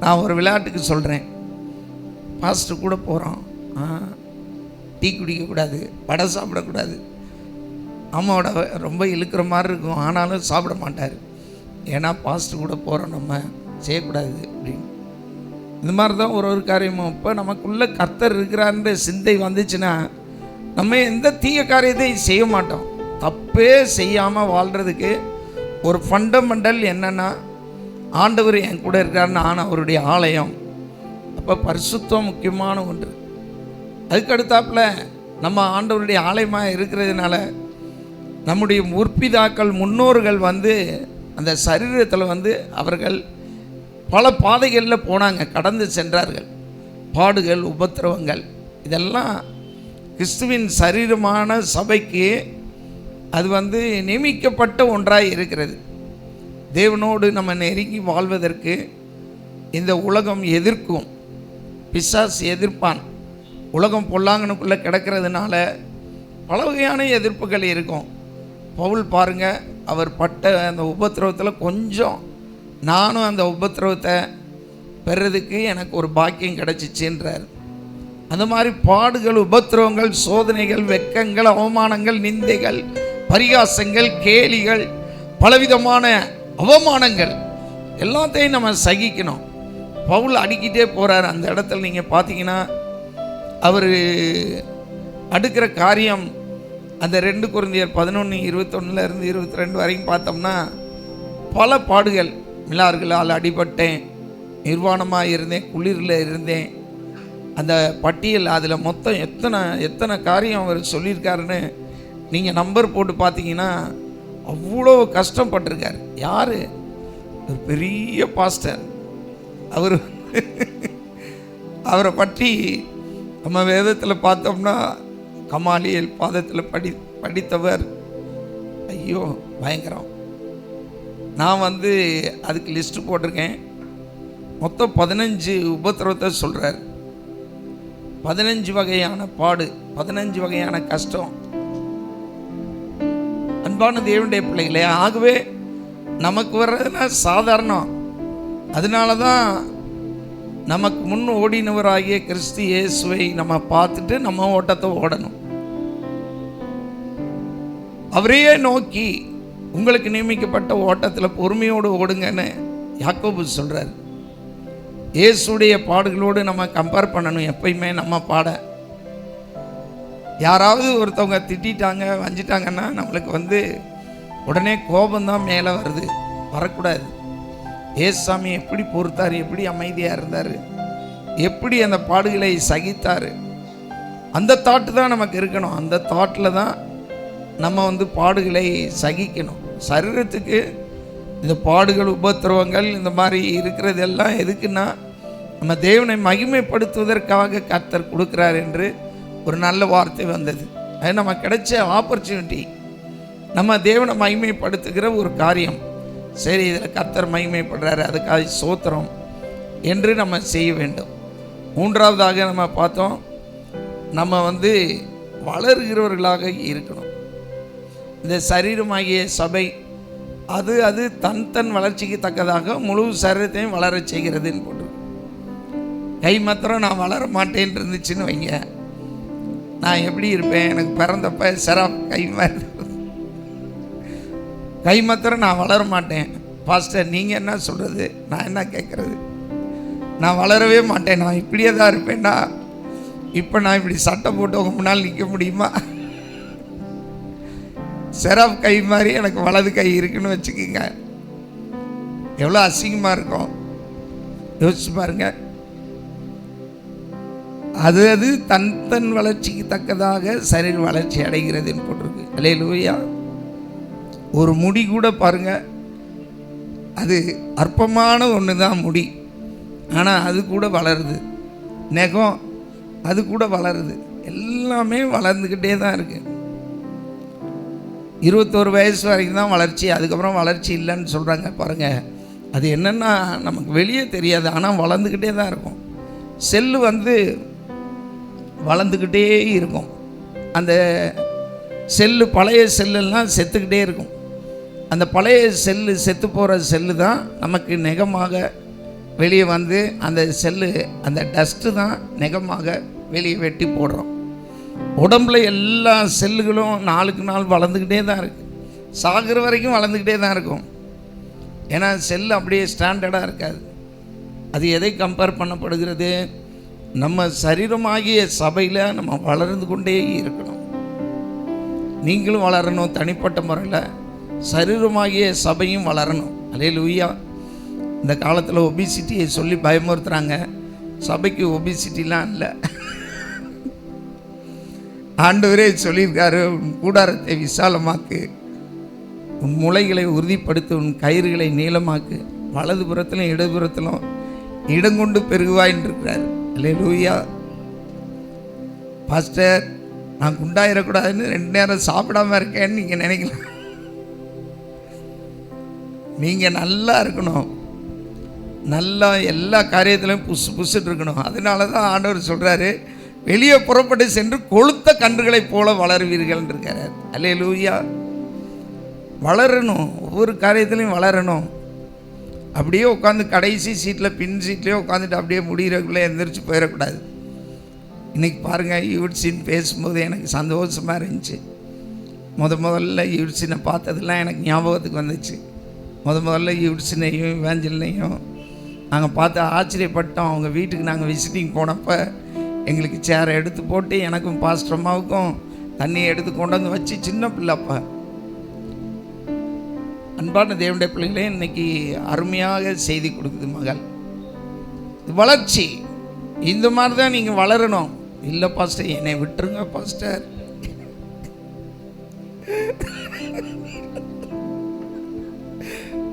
நான் ஒரு விளையாட்டுக்கு சொல்கிறேன். பாஸ்டர் கூட போகிறோம், டீ குடிக்கக்கூடாது, வடை சாப்பிடக்கூடாது. அம்மாவோட ரொம்ப இழுக்கிற மாதிரி இருக்கும், ஆனாலும் சாப்பிட மாட்டார். ஏன்னா பாஸ்டர் கூட போகிறோம், நம்ம செய்யக்கூடாது அப்படின்னு. இந்த மாதிரி தான் ஒரு காரியமும். இப்போ நமக்குள்ளே கர்த்தர் இருக்கிறாருன்ற சிந்தை வந்துச்சுன்னா நம்ம எந்த தீய காரியத்தையும் செய்ய மாட்டோம். தப்பே செய்யாமல் வாழ்கிறதுக்கு ஒரு ஃபண்டமெண்டல் என்னென்னா, ஆண்டவர் என் கூட இருக்காருன்னு, நான் அவருடைய ஆலயம். அப்போ பரிசுத்தம் முக்கியமான ஒன்று. அதுக்கு அடுத்தாப்பில் நம்ம ஆண்டவருடைய ஆலயமாக இருக்கிறதுனால நம்முடைய முற்பிதாக்கள் முன்னோர்கள் அந்த சரீரத்தில் அவர்கள் பல பாதைகளில் போனாங்க, கடந்து சென்றார்கள். பாடுகள், உபத்திரவங்கள், இதெல்லாம் கிறிஸ்துவின் சரீரமான சபைக்கு அது நியமிக்கப்பட்ட ஒன்றாக இருக்கிறது. தேவனோடு நம்ம நெருங்கி வாழ்வதற்கு இந்த உலகம் எதிர்க்கும், பிசாசு எதிர்ப்பான். உலகம் பொல்லாங்கனுக்குள்ளே கிடக்கிறதுனால பல வகையான எதிர்ப்புகள் இருக்கும். பவுல் பாருங்க, அவர் பட்ட அந்த உபத்திரவத்தில் கொஞ்சம் நானும் அந்த உபத்திரவத்தை பெறதுக்கு எனக்கு ஒரு பாக்கியம் கிடச்சிச்சுன்றார். அந்த மாதிரி பாடுகள், உபத்திரவங்கள், சோதனைகள், வெட்கங்கள், அவமானங்கள், நிந்தைகள், பரிகாசங்கள், கேலிகள், பலவிதமான அவமானங்கள் எல்லாத்தையும் நம்ம சகிக்கணும். பவுல் அடிக்கிட்டே போகிறார். அந்த இடத்துல நீங்கள் பார்த்தீங்கன்னா அவர் அடுக்கிற காரியம் அந்த 2 கொரிந்தியர் 11:21 22 வரைக்கும் பார்த்தோம்னா பல பாடுகள். மிலார்களால் அடிபட்டேன், நிர்வாணமாக இருந்தேன், குளிரில் இருந்தேன். அந்த பட்டியல் அதில் மொத்தம் எத்தனை காரியம் அவர் சொல்லியிருக்காருன்னு நீங்கள் நம்பர் போட்டு பார்த்தீங்கன்னா அவ்வளோ கஷ்டப்பட்டிருக்கார். யார்? ஒரு பெரிய பாஸ்டர். அவரை பற்றி நம்ம வேதத்தில் பார்த்தோம்னா கமாலியல் பாதத்தில் படித்தவர். ஐயோ பயங்கரம். நான் அதுக்கு லிஸ்ட்டு போட்டிருக்கேன். மொத்தம் 15 உபத்திரவத்தை சொல்கிறார். 15 வகையான பாடு, 15 வகையான கஷ்டம். அன்பான தேவனுடைய பிள்ளைகளே, ஆகவே நமக்கு வர்றதுன்னா சாதாரணம். அதனால தான் நமக்கு முன் ஓடினவராகிய கிறிஸ்து இயேசுவை நம்ம பார்த்துட்டு நம்ம ஓட்டத்தை ஓடணும். அவரையே நோக்கி உங்களுக்கு நியமிக்கப்பட்ட ஓட்டத்தில் பொறுமையோடு ஓடுங்கன்னு யாக்கோபு சொல்கிறார். இயேசுடைய பாடுகளோடு நம்ம கம்பேர் பண்ணணும் எப்பயுமே. நம்ம யாராவது ஒருத்தவங்க திட்டாங்க, வஞ்சிட்டாங்கன்னா நம்மளுக்கு உடனே கோபந்தான் மேலே வருது. வரக்கூடாது. ஏசாமி எப்படி பொறுத்தார், எப்படி அமைதியாக இருந்தார், எப்படி அந்த பாடுகளை சகித்தார், அந்த தாட்டு தான் நமக்கு இருக்கணும். அந்த தாட்டில் தான் நம்ம பாடுகளை சகிக்கணும். சரீரத்துக்கு இந்த பாடுகள், உபத்திரவங்கள் இந்த மாதிரி இருக்கிறதெல்லாம் எதுக்குன்னா நம்ம தேவனை மகிமைப்படுத்துவதற்காக கர்த்தர் கொடுக்குறார் என்று ஒரு நல்ல வார்த்தை வந்தது. அது நம்ம கிடைச்ச ஆப்பர்ச்சுனிட்டி. நம்ம தேவனை மகிமைப்படுத்துகிற ஒரு காரியம். சரி, இதில் கர்த்தர் மகிமைப்படுறாரு, அதுக்காக ஸ்தோத்திரம் என்று நம்ம செய்ய வேண்டும். மூன்றாவதாக நம்ம பார்த்தோம், நம்ம வளர்கிறவர்களாக இருக்கணும். இந்த சரீரமாகிய சபை அது அது தன் வளர்ச்சிக்கு தக்கதாக முழு சரீரத்தையும் வளர செய்கிறதுன்னு போட்டு. கை மாத்திரம் நான் வளர மாட்டேன்னு இருந்துச்சுன்னு வைங்க, நான் எப்படி இருப்பேன்? எனக்கு பிறந்தப்ப செராப் கை மாதிரி. கை மாத்திரம் நான் வளர மாட்டேன். பாஸ்டர் நீங்கள் என்ன சொல்கிறது? நான் என்ன கேட்குறது? நான் வளரவே மாட்டேன், நான் இப்படியே தான் இருப்பேன்னா இப்போ நான் இப்படி சட்டை போட்டு உங்க முன்னால் நிற்க முடியுமா? செராப் கை மாதிரி எனக்கு வலது கை இருக்குன்னு வச்சுக்கோங்க, எவ்வளோ அசிங்கமாக இருக்கும் யோசிச்சு பாருங்க. அது அது தன் வளர்ச்சிக்கு தக்கதாக சரீர வளர்ச்சி அடைகிறதுன்னு போட்டிருக்கு. அல்லேலூயா. ஒரு முடி கூட பாருங்க, அது அற்பமான ஒன்று தான் முடி, ஆனால் அது கூட வளருது. நெகம் அது கூட வளருது. எல்லாமே வளர்ந்துக்கிட்டே தான் இருக்குது. 21 வயசு வரைக்கும் தான் வளர்ச்சி, அதுக்கப்புறம் வளர்ச்சி இல்லைன்னு சொல்கிறாங்க பாருங்கள். அது என்னென்னா நமக்கு வெளியே தெரியாது, ஆனால் வளர்ந்துக்கிட்டே தான் இருக்கும். செல்லு வளர்ந்துக்கிட்டே இருக்கும். அந்த செல்லு பழைய செல்லெல்லாம் செத்துக்கிட்டே இருக்கும். அந்த பழைய செல்லு செத்து போகிற செல்லு தான் நமக்கு நெகமாக வெளியே வந்து அந்த செல்லு அந்த டஸ்ட்டு தான் நெகமாக வெளியே வெட்டி போடுறோம். உடம்புல எல்லா செல்லுகளும் நாளுக்கு நாள் வளர்ந்துக்கிட்டே தான் இருக்குது. சாகிற வரைக்கும் வளர்ந்துக்கிட்டே தான் இருக்கும். ஏன்னா செல்லு அப்படியே ஸ்டாண்டர்டாக இருக்காது. அது எதை கம்பேர் பண்ணப்படுகிறது? நம்ம சரீரமாகிய சபையில் நம்ம வளர்ந்து கொண்டே இருக்கணும். நீங்களும் வளரணும், தனிப்பட்ட முறையில் சரீரமாகிய சபையும் வளரணும். அல்லேலூயா. இந்த காலத்தில் ஒபிசிட்டியை சொல்லி பயமுறுத்துகிறாங்க. சபைக்கு ஒபிசிட்டிலாம் இல்லை. ஆண்டவரே சொல்லியிருக்காரு, உன் கூடாரத்தை விசாலமாக்கு, உன் முளைகளை உறுதிப்படுத்து, உன் கயிறுகளை நீளமாக்கு, வலது புறத்திலும் இடதுபுறத்திலும் இடங்கொண்டு பெருகுவாயின்னு இருக்கிறார். அல்லேலூயா. பாஸ்டர் நான் குண்டாயிடக்கூடாதுன்னு 2 நேரம் சாப்பிடாம இருக்கேன்னு நீங்கள் நினைக்கலாம். நீங்கள் நல்லா இருக்கணும், நல்லா எல்லா காரியத்திலையும் புஷ்ஷுன்னு இருக்கணும். அதனால தான் ஆண்டவர் சொல்கிறாரு, வெளியே புறப்பட்டு சென்று கொளுத்த கன்றுகளைப் போல வளருவீர்கள் இருக்கார். அல்லேலூயா. வளரணும், ஒவ்வொரு காரியத்திலையும் வளரணும். அப்படியே உட்காந்து கடைசி சீட்டில் பின் சீட்லேயே உட்காந்துட்டு அப்படியே முடிகிறக்குள்ளே எந்திரிச்சு போயிடக்கூடாது. இன்றைக்கி பாருங்கள், யூட்ஸின் பேசும்போது எனக்கு சந்தோஷமாக இருந்துச்சு. முதல்ல யூட்ஸினை பார்த்ததெல்லாம் எனக்கு ஞாபகத்துக்கு வந்துச்சு. முதல்ல யூட்ஸினையும் இவாஞ்சலினையும் நாங்கள் பார்த்து ஆச்சரியப்பட்டோம். அவங்க வீட்டுக்கு நாங்கள் விசிட்டிங் போனப்போ எங்களுக்கு சேரை எடுத்து போட்டு எனக்கும் பாஸ்டர் அம்மாவுக்கும் தண்ணியை எடுத்து கொண்டு வந்து வச்சு, சின்ன பிள்ளைப்பா. அன்பான தேவனுடைய பிள்ளைகளே, இன்னைக்கு அருமையாக செய்தி கொடுக்குது மகள். வளர்ச்சி இந்த மாதிரி தான் நீங்கள் வளரணும். இல்லை பாஸ்டர் என்னை விட்டுருங்க பாஸ்டர்,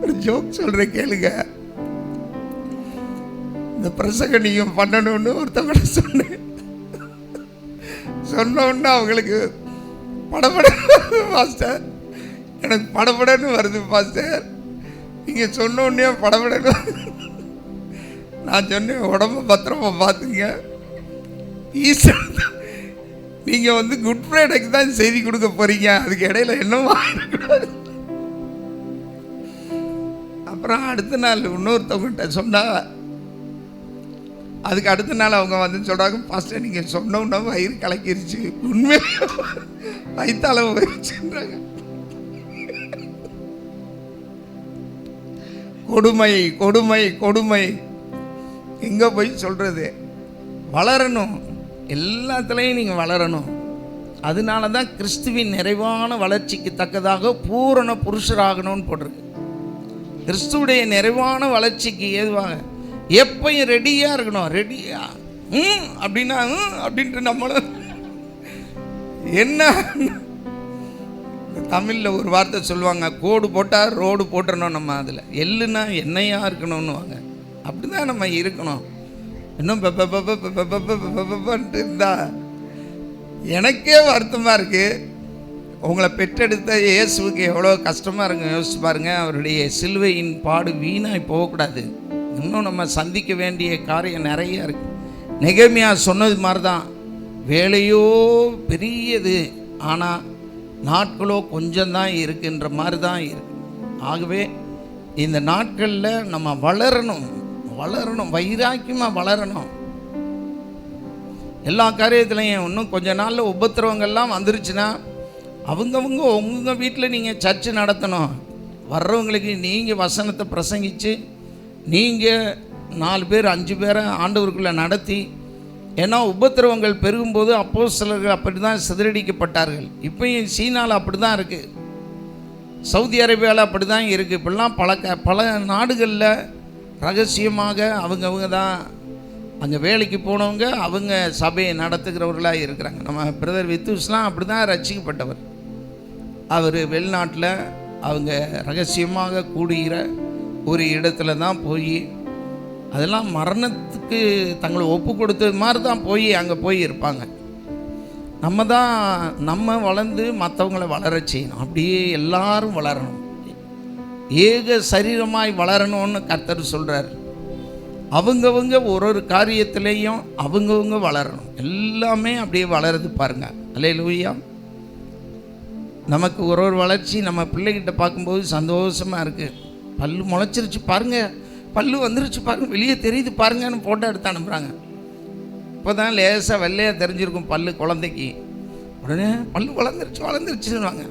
ஒரு ஜோக் சொல்கிறேன் கேளுங்க. இந்த பிரசங்கம் நீங்கள் பண்ணணும்னு ஒருத்தவங்க சொன்னோன்னு அவங்களுக்கு படபட பாஸ்டர், எனக்கு படபடன்னு வருது பாஸ்டர், நீங்கள் சொன்னோடனே படபடன்னு. நான் சொன்னேன், உடம்பு பத்திரமா பார்த்துங்க. ஈஸ்டர் நீங்கள் குட் ஃப்ரைடேக்கு தான் செய்தி கொடுக்க போகிறீங்க, அதுக்கு இடையில என்னவோ ஆகிடக்கூடாது. அப்புறம் அடுத்த நாள் இன்னொருத்தவங்கிட்ட சொன்னால், அதுக்கு அடுத்த நாள் அவங்க சொல்கிறாங்க, பாஸ்டர் நீங்கள் சொன்னோன்னா வயிறு கலக்கிருச்சு, உண்மையாக வயிற்றாளவு போயிடுச்சுன்றாங்க. கொடுமை கொடுமை கொடுமை, எங்கே போய் சொல்கிறது? வளரணும், எல்லாத்துலேயும் நீங்கள் வளரணும். அதனால தான் கிறிஸ்துவின் நிறைவான வளர்ச்சிக்கு தக்கதாக பூரண புருஷராகணும்னு போட்டிருக்கு. கிறிஸ்துவுடைய நிறைவான வளர்ச்சிக்கு ஏதுவாக எப்பயும் ரெடியாக இருக்கணும். ரெடியா அப்படின்னா அப்படின்ட்டு நம்மளும் என்ன, தமிழில் ஒரு வார்த்தை சொல்லுவாங்க, கோடு போட்டால் ரோடு போட்டுறணும். நம்ம அதில் எள்ளுனா எண்ணெயாக இருக்கணும்னு வாங்க. அப்படி தான் நம்ம இருக்கணும். இன்னும் இருந்தா எனக்கே வருத்தமாக இருக்குது. உங்களை பெற்றெடுத்த இயேசுவுக்கு எவ்வளோ கஷ்டமாக இருக்குங்க யோசிச்சு பாருங்கள். அவருடைய சிலுவையின் பாடு வீணாய் போகக்கூடாது. இன்னும் நம்ம சந்திக்க வேண்டிய காரியம் நிறைய இருக்குது. நெகேமியா சொன்னது மாதிரி தான், வேலையோ பெரியது, ஆனால் நாட்களோ கொஞ்சம்தான் இருக்குன்ற மாதிரி தான் இருக்கு. ஆகவே இந்த நாட்களில் நம்ம வளரணும், வைராக்கியமாக வளரணும். எல்லா காரியத்துலையும் இன்னும் கொஞ்ச நாளில் உபத்திரவங்கள்லாம் வந்துருச்சுன்னா அவங்கவுங்க உங்கள் வீட்டில் நீங்கள் சர்ச்சு நடத்தணும். வர்றவங்களுக்கு நீங்கள் வசனத்தை பிரசங்கித்து நீங்கள் 4 பேர் 5 பேரை ஆண்டவருக்குள்ளே நடத்தி, ஏன்னா உபத்திரவங்கள் பெருகும்போது அப்போஸ்தலர்கள் அப்படி தான் சிதறடிக்கப்பட்டார்கள். இப்போயும் சீனாவில் அப்படி தான் இருக்குது, சவுதி அரேபியாவில் அப்படி தான் இருக்குது. இப்படிலாம் பல நாடுகளில் ரகசியமாக அவங்கவுங்க தான் அங்கே வேலைக்கு போனவங்க அவங்க சபையை நடத்துகிறவர்களாக இருக்கிறாங்க. நம்ம பிரதர் வித்துஸ்லாம் அப்படி தான் ரட்சிக்கப்பட்டவர். அவர் வெளிநாட்டில் அவங்க ரகசியமாக கூடுகிற ஒரு இடத்துல தான் போய், அதெல்லாம் மரணத்துக்கு தங்களை ஒப்பு கொடுத்தது மாதிரி தான் அங்கே போய் இருப்பாங்க. நம்ம வளர்ந்து மற்றவங்களை வளர செய்யணும். அப்படியே எல்லாரும் வளரணும், ஏக சரீரமாய் வளரணும்னு கர்த்தர் சொல்கிறார். அவங்கவுங்க ஒரு காரியத்திலையும் அவங்கவுங்க வளரணும். எல்லாமே அப்படியே வளருது பாருங்க. அல்லேலூயா. நமக்கு ஒரு வளர்ச்சி நம்ம பிள்ளைகிட்ட பார்க்கும்போது சந்தோஷமாக இருக்குது. பல்லு முளைச்சிருச்சு பாருங்கள், பல்லு வந்துருச்சு பாருங்கள், வெளியே தெரியுது பாருங்கன்னு ஃபோட்டோ எடுத்து அனுப்புகிறாங்க. இப்போ தான் லேசாக வெள்ளையாக தெரிஞ்சிருக்கும் பல்லு குழந்தைக்கு, உடனே பல்லு வளர்ந்துருச்சுன்னுவாங்க.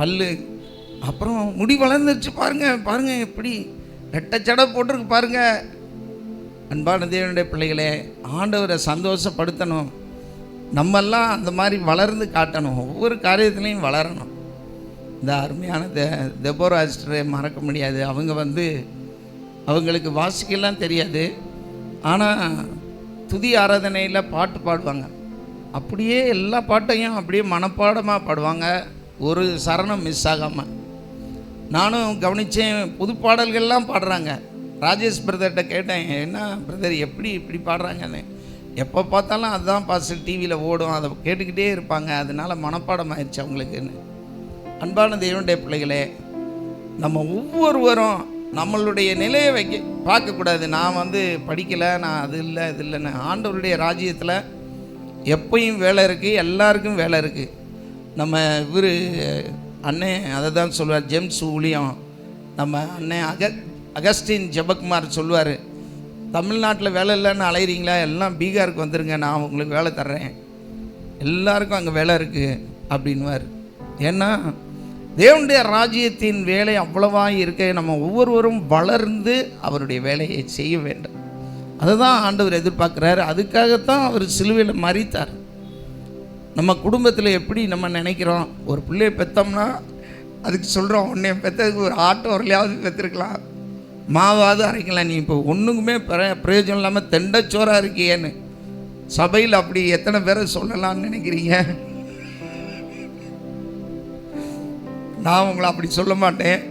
பல்லு அப்புறம் முடி வளர்ந்துருச்சு பாருங்கள் எப்படி ரெட்டச்சடை போட்டிருக்கு பாருங்கள். அன்பான தேவனுடைய பிள்ளைகளே, ஆண்டவரை சந்தோஷப்படுத்தணும். நம்மெல்லாம் அந்த மாதிரி வளர்ந்து காட்டணும், ஒவ்வொரு காரியத்துலேயும் வளரணும். இந்த அருமையான தெபோரா சிஸ்டரை மறக்க முடியாது. அவங்க அவங்களுக்கு வாசிக்கலாம் தெரியாது, ஆனால் துதி ஆராதனையில் பாட்டு பாடுவாங்க. அப்படியே எல்லா பாட்டையும் அப்படியே மனப்பாடமாக பாடுவாங்க, ஒரு சரணம் மிஸ் ஆகாமல். நானும் கவனித்தேன், புது பாடல்கள்லாம் பாடுறாங்க. ராஜேஷ் பிரதர்கிட்ட கேட்டேன், என்ன பிரதர் எப்படி இப்படி பாடுறாங்கன்னு. எப்போ பார்த்தாலும் அதுதான் பாஸ்டர் டிவியில் ஓடும், அதை கேட்டுக்கிட்டே இருப்பாங்க, அதனால் மனப்பாடம் ஆயிடுச்சு அவங்களுக்குன்னு. அன்பான தேவனுடைய பிள்ளைகளே, நம்ம ஒவ்வொருவரும் நம்மளுடைய நிலையை பார்க்கக்கூடாது. நான் படிக்கலை, நான் அது இல்லை இது இல்லைன்னு. ஆண்டவருடைய ராஜ்யத்தில் எப்பயும் வேலை இருக்குது, எல்லாருக்கும் வேலை இருக்குது. நம்ம இவர் அண்ணே அதை தான் சொல்லுவார், ஜேம்ஸ் ஊழியம். நம்ம அண்ணே அகஸ்டின் ஜெபக்குமார் சொல்லுவார், தமிழ்நாட்டில் வேலை இல்லைன்னு அலைகிறீங்களா, எல்லாம் பீகாருக்கு வந்துடுங்க, நான் உங்களுக்கு வேலை தர்றேன், எல்லாருக்கும் அங்கே வேலை இருக்குது அப்படின்வார். ஏன்னா தேவனுடைய ராஜ்யத்தின் வேலை அவ்வளவா இருக்க நம்ம ஒவ்வொருவரும் வளர்ந்து அவருடைய வேலையை செய்ய வேண்டும். அதை தான் ஆண்டவர் எதிர்பார்க்குறாரு. அதுக்காகத்தான் அவர் சிலுவையில் மரித்தார். நம்ம குடும்பத்தில் எப்படி நம்ம நினைக்கிறோம், ஒரு பிள்ளையை பெற்றோம்னா அதுக்கு சொல்கிறோம், உன்னை பெற்றதுக்கு ஒரு ஆட்டோ வரலையாவது பெற்றிருக்கலாம், மாவாவது அரைக்கலாம், நீ இப்போ ஒன்றுக்குமே பிரயோஜனம் இல்லாமல் தெண்டச்சோராக இருக்கியேன்னு. சபையில் அப்படி எத்தனை பேரை சொல்லலாம்னு நினைக்கிறீங்க? நான் உங்களை அப்படி சொல்ல மாட்டேன்.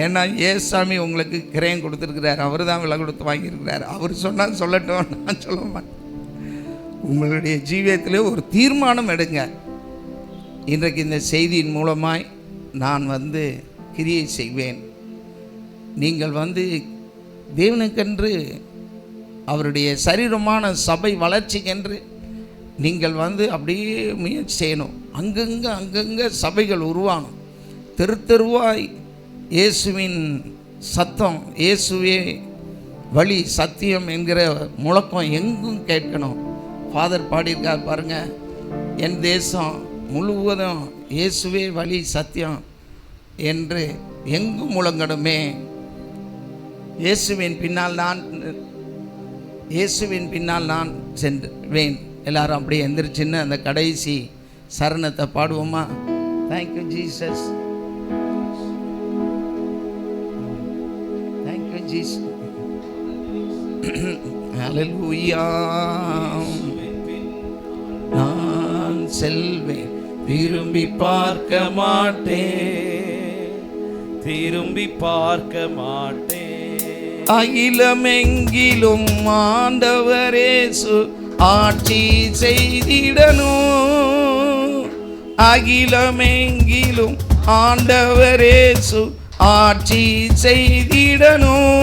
ஏன்னா ஏசாமி உங்களுக்கு கிரயம் கொடுத்துருக்கிறார், அவர் தான் விலை கொடுத்து வாங்கியிருக்கிறார். அவர் சொன்னால் சொல்லட்டும், நான் சொல்ல மாட்டேன். உங்களுடைய ஜீவியத்தில் ஒரு தீர்மானம் எடுங்க. இன்றைக்கு இந்த செய்தியின் மூலமாய் நான் கிரியை செய்வேன். நீங்கள் தேவனுக்கென்று அவருடைய சரீரமான சபை வளர்ச்சிக்கென்று நீங்கள் அப்படியே முயற்சி செய்யணும். அங்கங்கே சபைகள் உருவானும். தெருவாய் இயேசுவின் சத்தம், இயேசுவே வழி சத்தியம் என்கிற முழக்கம் எங்கும் கேட்கணும். ஃபாதர் பாடியிருக்கார் பாருங்க, என் தேசம் முழுவதும் இயேசுவே வழி சத்தியம் என்று எங்கும் முழங்கணுமே. இயேசுவின் பின்னால் நான் சென்றேன். எல்லாரும் அப்படியே எந்திரிச்சின்னு அந்த கடைசி சரணத்தை பாடுவோமா? தேங்க்யூ ஜீசஸ், தேங்க்யூ ஜீசஸ், ஹல்லேலூயா. நான் செல்வேன், திரும்பி பார்க்க மாட்டேன், அகிலமெங்கிலும் ஆண்டவரேசு ஆட்சி செய்திடணும், அகிலமெங்கிலும் ஆண்டவரேசு ஆட்சி செய்திடணும்,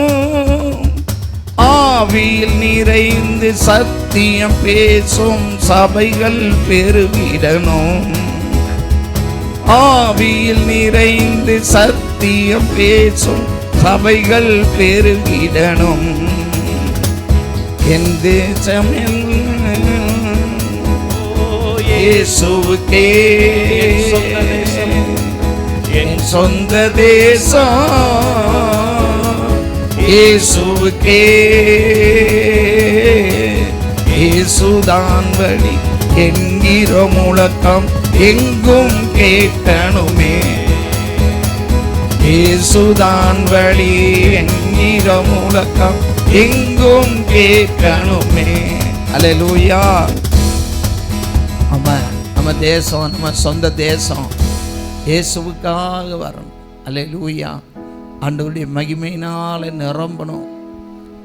ஆவியில் நிறைந்து சத்தியம் பேசும் சபைகள் பெருகிடணும், ஆவியில் நிறைந்து சத்தியம் பேசும் சபைகள் பெருகிடணும். என் தேசமெல்லாம் இயேசுவுக்கே, என் சொந்த தேசம் இயேசுவுக்கே. இயேசுதான் வழி என்கிற முழக்கம் எங்கும் கேட்கணுமே. இயேசுதான் வழி என்கிற முழக்கம் எங்கும் கேட்கணுமே. அல்லேலூயா. நம்ம தேசம், நம்ம சொந்த தேசம் இயேசுவுக்காக வரணும். அல்லேலூயா. ஆண்டவருடைய மகிமையினால் நிரம்பணும்.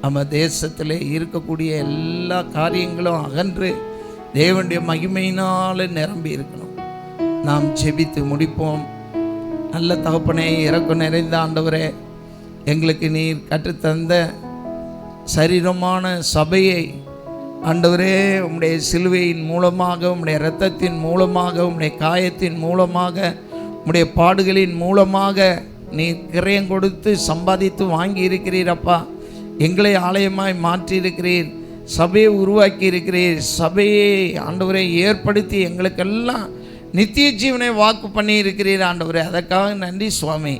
நம்ம தேசத்தில் இருக்கக்கூடிய எல்லா காரியங்களும் அகன்று தேவனுடைய மகிமையினால் நிரம்பி இருக்கணும். நாம் ஜெபித்து முடிப்போம். நல்ல தகப்பனே, இறக்கம் நிறைந்த ஆண்டவரே, எங்களுக்கு நீர் கற்றுத்தந்த சரீரமான சபையை ஆண்டவரே உம்முடைய சிலுவையின் மூலமாக, உம்முடைய இரத்தத்தின் மூலமாக, உம்முடைய காயத்தின் மூலமாக, உம்முடைய பாடுகளின் மூலமாக நீர் கிரயம் கொடுத்து சம்பாதித்து வாங்கி இருக்கிறீரப்பா. எங்களை ஆலயமாய் மாற்றி இருக்கிறீர். சபையை உருவாக்கி இருக்கிறீர். சபையை ஆண்டவரை ஏற்படுத்தி எங்களுக்கெல்லாம் நித்திய ஜீவனை வாக்கு பண்ணி இருக்கிறீர் ஆண்டவரே. அதற்காக நன்றி சுவாமி.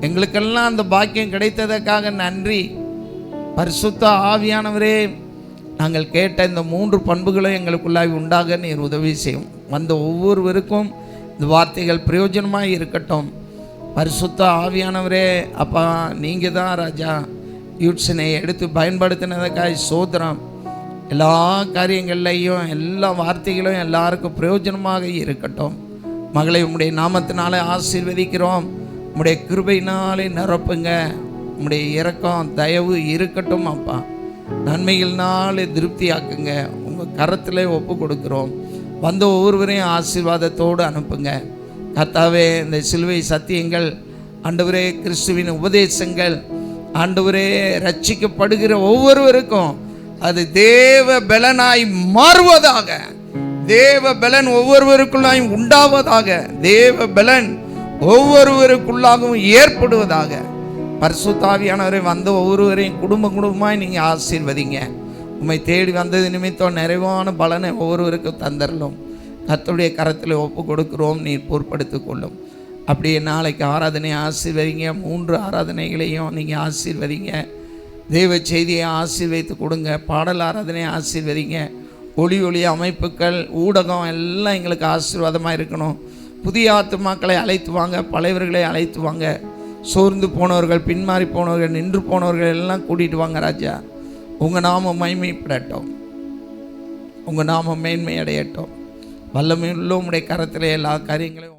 எங்களுக்கெல்லாம் அந்த பாக்கியம் கிடைத்ததற்காக நன்றி. பரிசுத்த ஆவியானவரே, நாங்கள் கேட்ட இந்த 3 பண்புகளும் எங்களுக்குள்ளாய் உண்டாக நீர் உதவி செய்யும். வந்த ஒவ்வொருவருக்கும் இந்த வார்த்தைகள் பிரயோஜனமாக இருக்கட்டும். பரிசுத்த ஆவியானவரே அப்பா, நீங்கள் தான் ராஜா. யூட்ஸனை எடுத்து பயன்படுத்தினதுக்காக சோதரம். எல்லா காரியங்கள்லையும் எல்லா வார்த்தைகளும் எல்லாருக்கும் பிரயோஜனமாக இருக்கட்டும். மகளை உம்முடைய நாமத்தினாலே ஆசீர்வதிக்கிறோம். உம்முடைய கிருபையினாலே நிரப்புங்க. உம்முடைய இரக்கம் தயவு இருக்கட்டும் அப்பா. நன்மைகள்னாலே திருப்தியாக்குங்க. உங்கள் கரத்தில் ஒப்பு கொடுக்குறோம். வந்த ஒவ்வொருவரையும் ஆசீர்வாதத்தோடு அனுப்புங்க கர்த்தாவே. இந்த சிலுவை சத்தியங்கள் ஆண்டவரே, கிறிஸ்துவின் உபதேசங்கள் ஆண்டவரே, ரட்சிக்கப்படுகிற ஒவ்வொருவருக்கும் அது தேவ பலனாய் மாறுவதாக. தேவ பலன் ஒவ்வொருவருக்குள்ளாயும் உண்டாவதாக. தேவ பலன் ஒவ்வொருவருக்குள்ளாகவும் ஏற்படுவதாக. பரிசுத்த ஆவியானவரை வந்த ஒவ்வொருவரையும் குடும்பமாய் நீங்கள் ஆசீர்வதிங்க. உம்மை தேடி வந்தது நிமித்தம் நிறைவான பலனை ஒவ்வொருவருக்கும் தந்தரலும். கர்த்தருடைய கரத்தில் ஒப்பு கொடுக்கிறோம். நீர் பொறுப்படுத்திக் கொள்ளும். அப்படியே நாளைக்கு ஆராதனையை ஆசீர்வதிங்க. 3 ஆராதனைகளையும் நீங்கள் ஆசீர்வதிங்க. தெய்வ செய்தியை ஆசீர்வதித்து கொடுங்க. பாடல் ஆராதனையை ஆசீர்வதிங்க. ஒளி அமைப்புகள், ஊடகம் எல்லாம் எங்களுக்கு ஆசீர்வாதமாக இருக்கணும். புதிய ஆத்துமாக்களை அழைத்து வாங்க. பழையவர்களை அழைத்து வாங்க. சோர்ந்து போனவர்கள், பின்மாறி போனவர்கள், நின்று போனவர்கள் எல்லாம் கூட்டிகிட்டு வாங்க ராஜா. உங்கள் நாமம் மகிமைப்படட்டும். உங்கள் நாமம் மேன்மை அடையட்டும். வல்லமையுள்ள உம்முடைய கரத்தில் எல்லா காரியங்களையும்